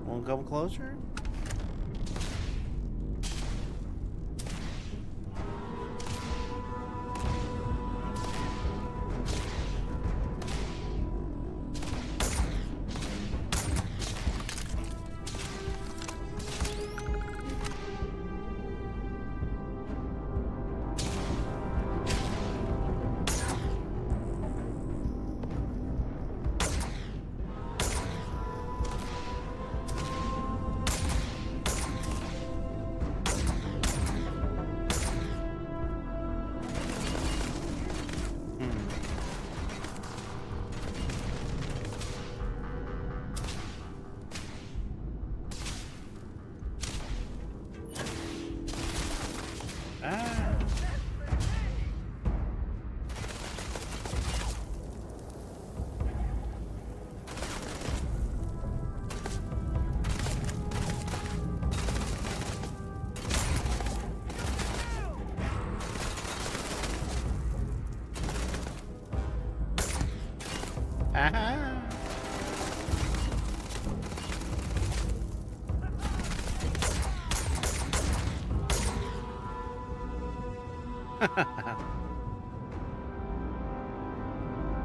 Won't come closer?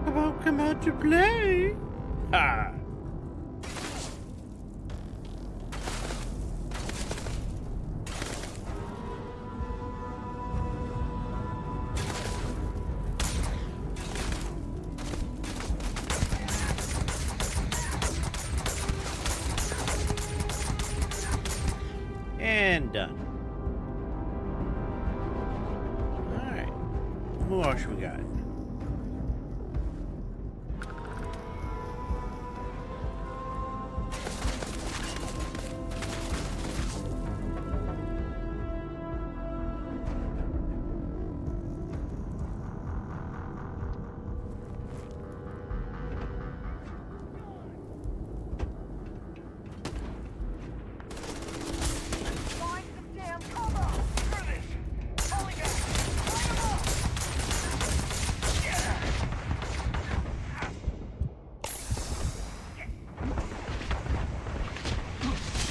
About come out to play. Ha. And done. Alright. Who else we got?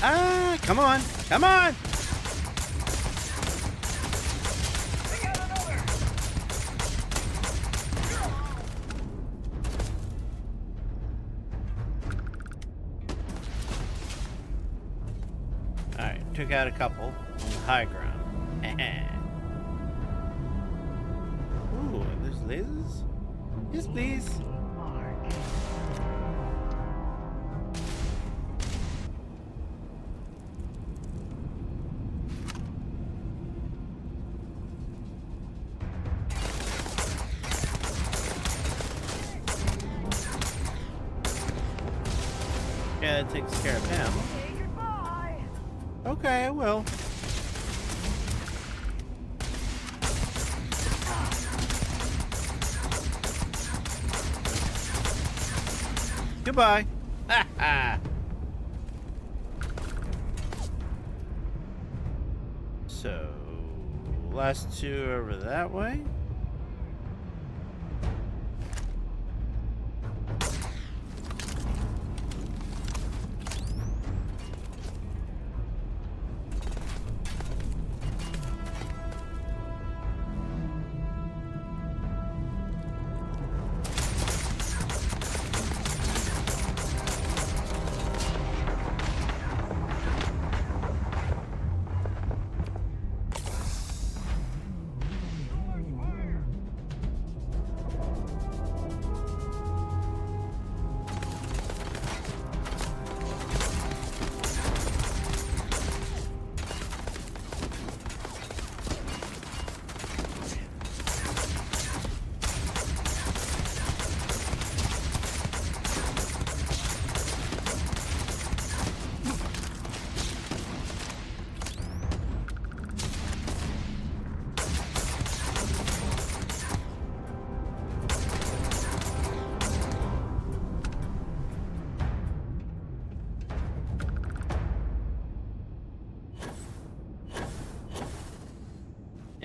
Ah, come on. Come on. All right, took out a couple on the high ground. Ooh, there's lasers? Yes, please. Yeah, that takes care of him. Say goodbye. Okay, I will. Goodbye. Ha ha. So, last two over that way.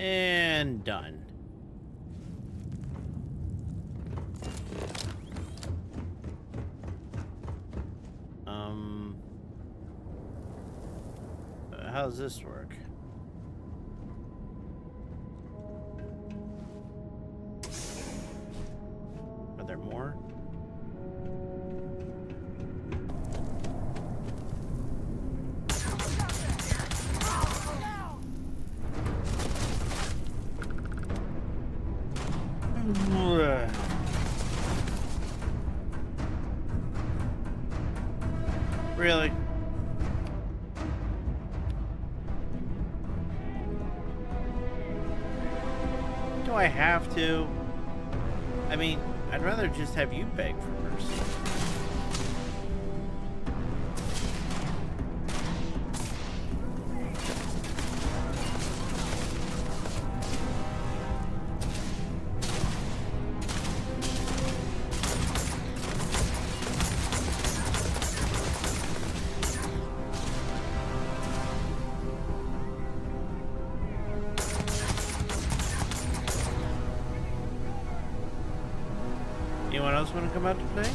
And done. How does this work? Are there more? Really? Do I have to? I mean, I'd rather just have you beg for mercy. Anyone else want to come out to play?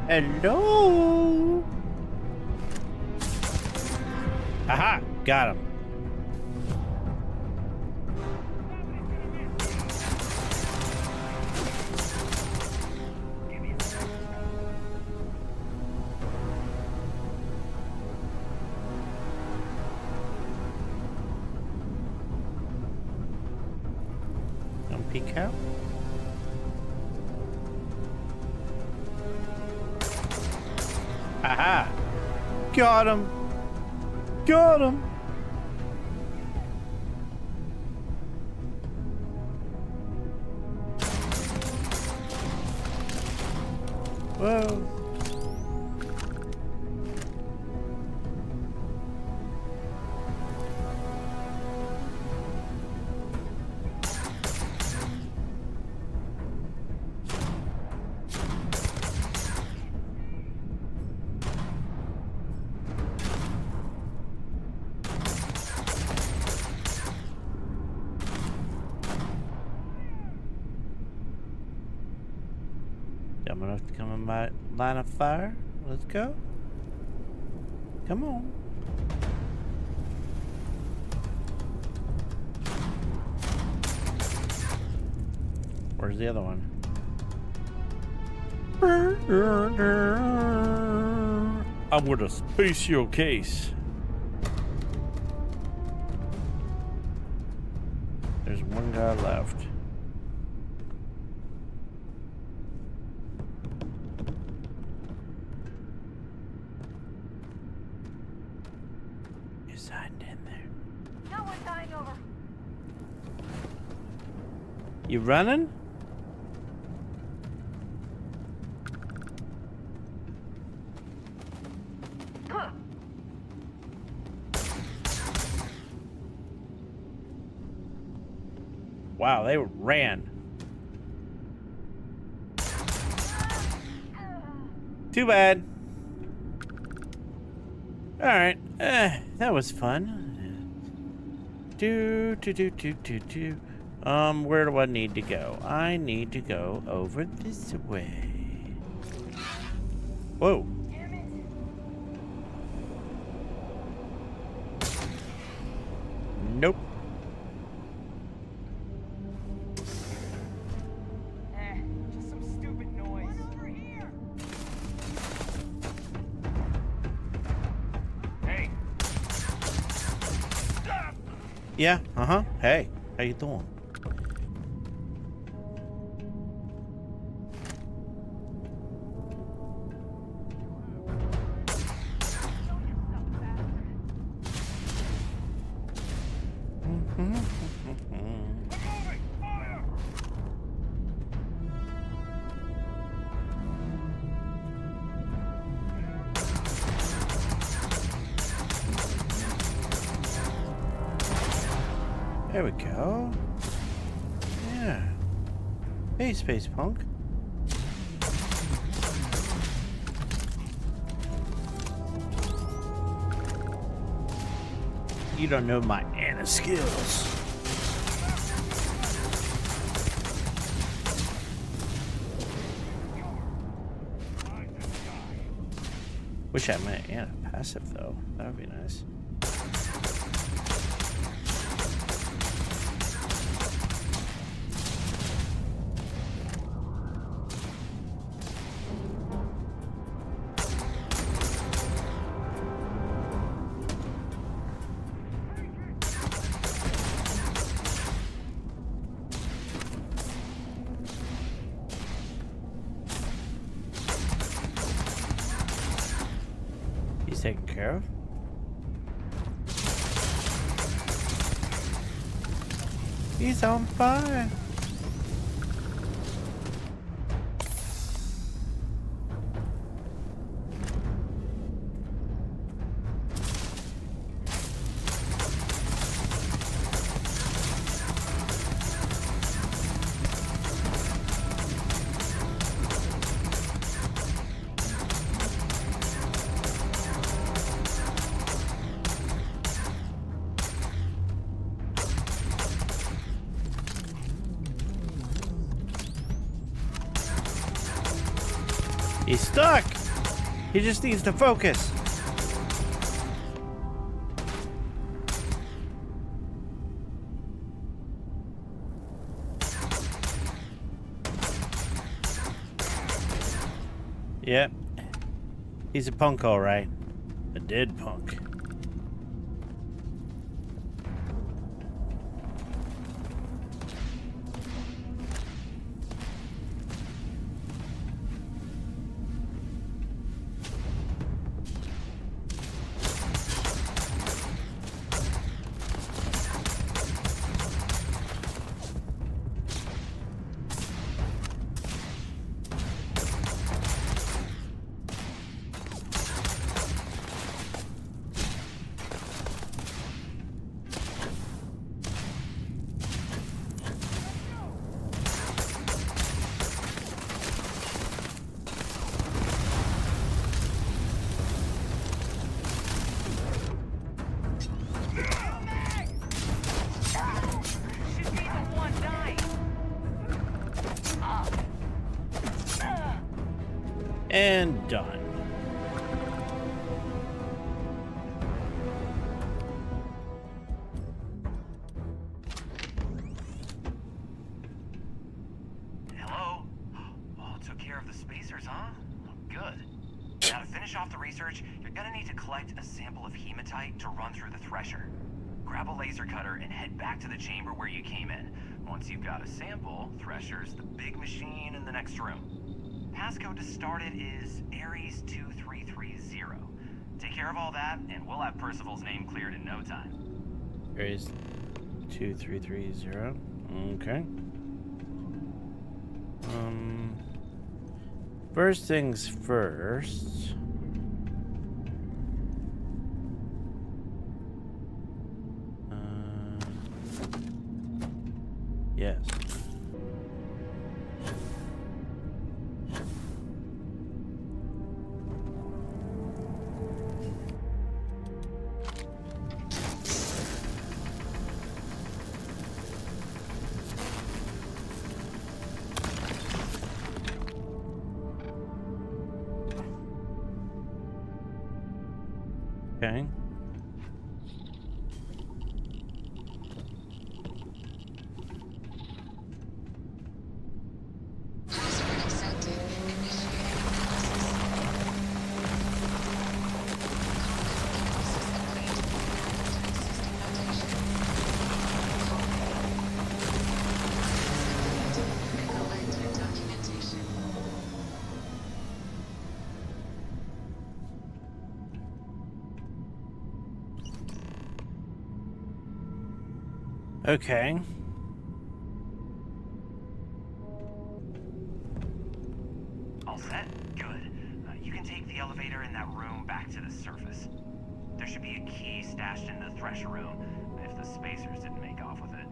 Hello? Aha! Got him. Peek out. Aha! Got him! Got him! Whoa! enough to come in my line of fire. Let's go. Come on. Where's the other one? I'm gonna space your case. There's one guy left. He's hiding in there. No one's dying over. You running? Wow, they ran. Too bad. All right, that was fun. Where do I need to go? I need to go over this way. Whoa. Nope. Just some stupid noise. Over here. Hey. Yeah, Hey, how you doing? There we go. Yeah. Hey, space punk. You don't know my Anna skills. Wish I had my Anna passive though. That would be nice. Taken care of. He's on fire. He's stuck. He just needs to focus. Yep. He's a punk, all right. A dead punk. And done. Hello? Oh, took care of the spacers, huh? Good. Now to finish off the research, you're gonna need to collect a sample of hematite to run through the thresher. Grab a laser cutter and head back to the chamber where you came in. Once you've got a sample, Thresher's the big machine in the next room. Passcode to start it is Ares 2330. Take care of all that, and we'll have Percival's name cleared in no time. Ares 2330. Okay. First things first. Yes. Okay. Okay. All set? Good. You can take the elevator in that room back to the surface. There should be a key stashed in the Thresher room, if the spacers didn't make off with it.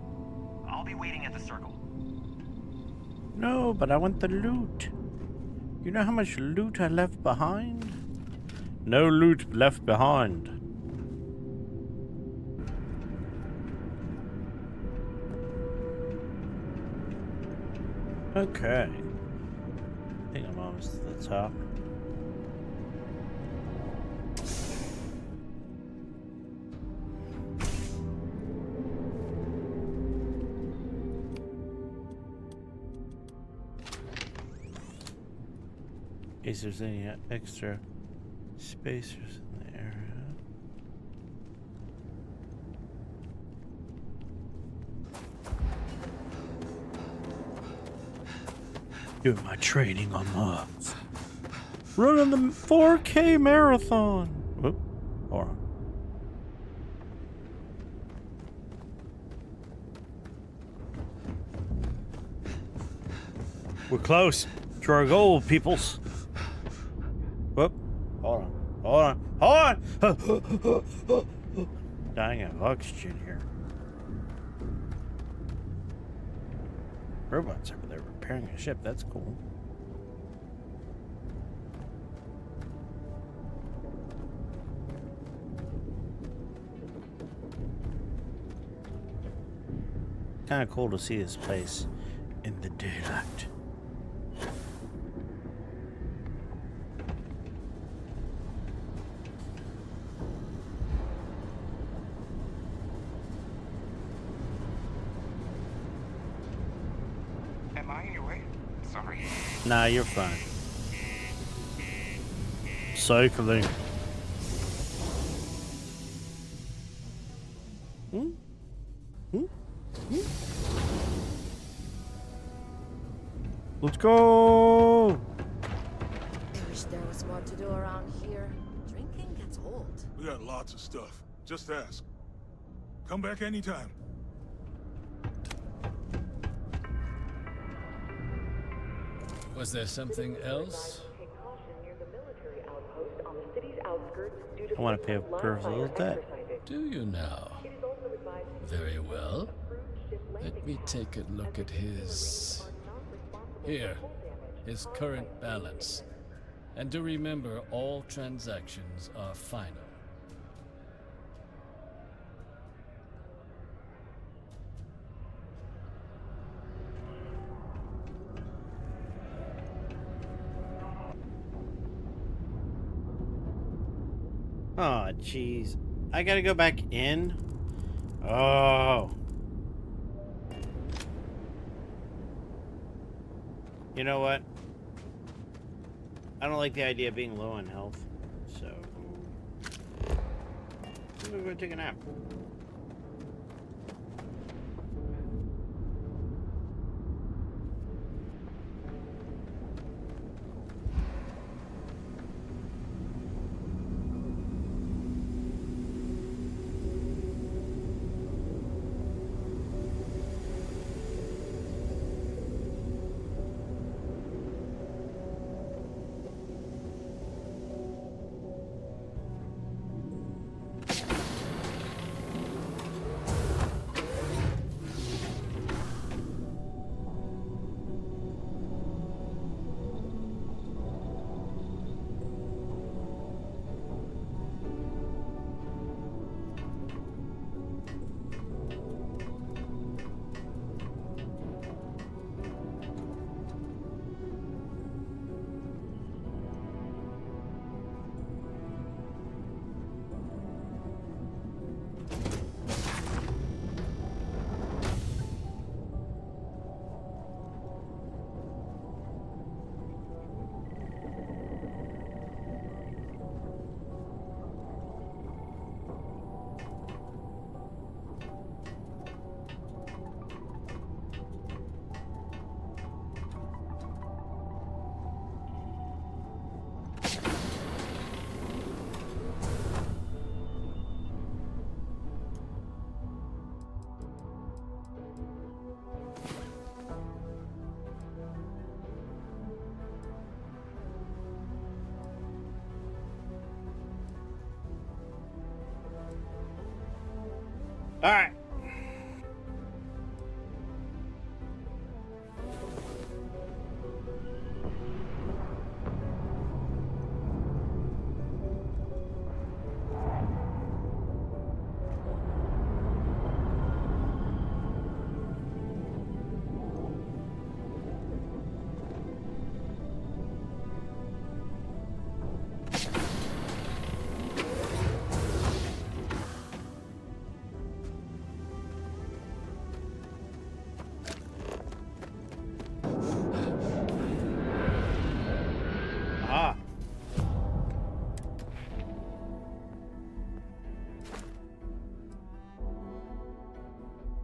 I'll be waiting at the circle. No, but I want the loot. You know how much loot I left behind? No loot left behind. Okay. I think I'm almost to the top. In case there's any extra spacers in the area. Doing my training on Mars. Running the 4K marathon. Whoop. Hold on. We're close to our goal, peoples. Whoop. Hold on. Hold on. Hold on. Dying of oxygen here. Robots over there repairing a ship. That's cool. Kind of cool to see this place in the daylight. Am I in your way? Sorry. Nah, you're fine. Cycling. Hmm? Hmm? Hmm? Let's go! I wish there was more to do around here. Drinking gets old. We got lots of stuff. Just ask. Come back anytime. Was there something else? I want to pay a personal debt. Do you now? Very well. Let me take a look at his... Here, his current balance. And do remember, all transactions are final. Oh, jeez. I gotta go back in? Oh. You know what? I don't like the idea of being low on health. So... I'm gonna go take a nap. Alright. Ah.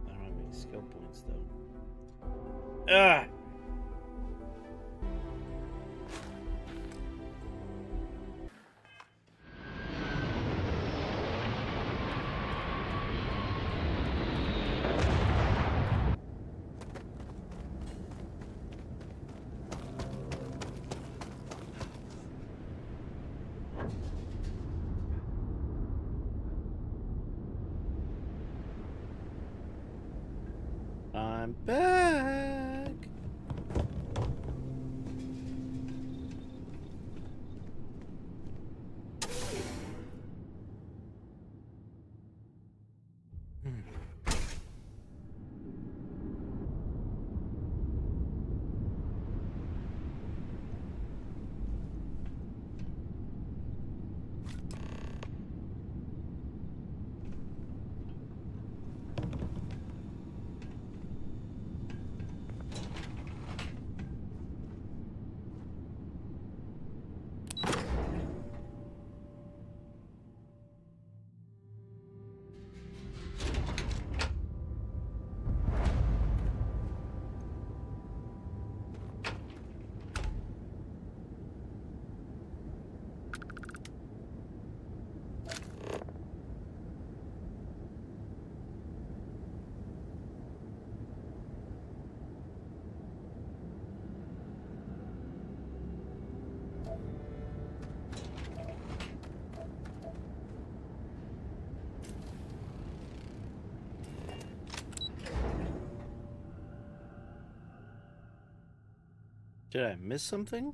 I don't have any skill points though. Ugh. I'm back. Did I miss something?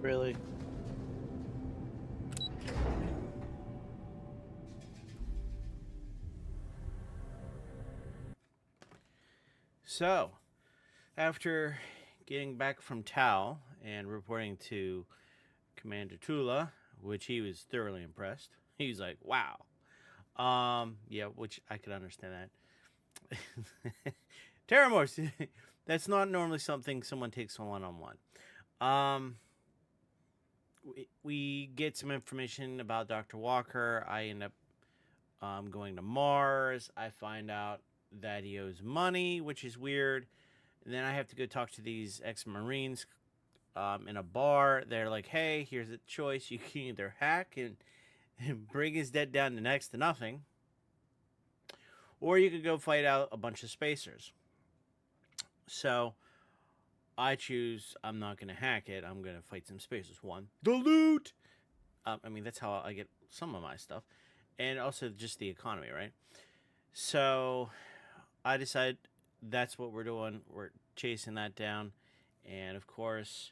Really? So, after getting back from Tau and reporting to Commander Tuala, which he was thoroughly impressed, he's like, "Wow." Yeah, which I could understand that. Terramorph, that's not normally something someone takes one-on-one. We get some information about Dr. Walker. I end up going to Mars. I find out that he owes money, which is weird. And then I have to go talk to these ex-Marines in a bar. They're like, hey, here's a choice. You can either hack and bring his debt down to next to nothing, or you could go fight out a bunch of spacers. So I choose I'm not going to hack it. I'm going to fight some spacers. One, the loot. I mean, that's how I get some of my stuff. And also just the economy, right? So I decide that's what we're doing. We're chasing that down. And of course,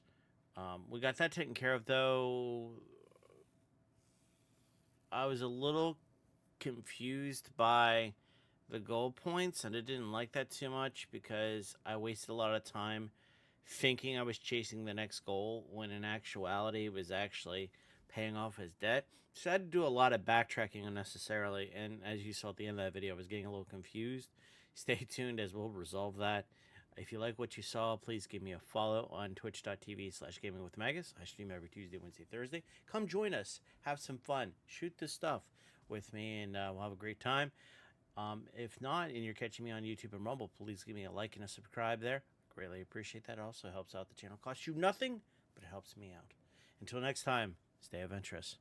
we got that taken care of, though. I was a little confused by the goal points, and I didn't like that too much because I wasted a lot of time thinking I was chasing the next goal when in actuality it was actually paying off his debt. So I had to do a lot of backtracking unnecessarily, and as you saw at the end of that video, I was getting a little confused. Stay tuned as we'll resolve that. If you like what you saw, please give me a follow on twitch.tv/gamingwithmagus. I stream every Tuesday, Wednesday, Thursday. Come join us. Have some fun. Shoot this stuff with me, and we'll have a great time. If not, and you're catching me on YouTube and Rumble, please give me a like and a subscribe there. Greatly appreciate that. It also helps out the channel. Costs you nothing, but it helps me out. Until next time, stay adventurous.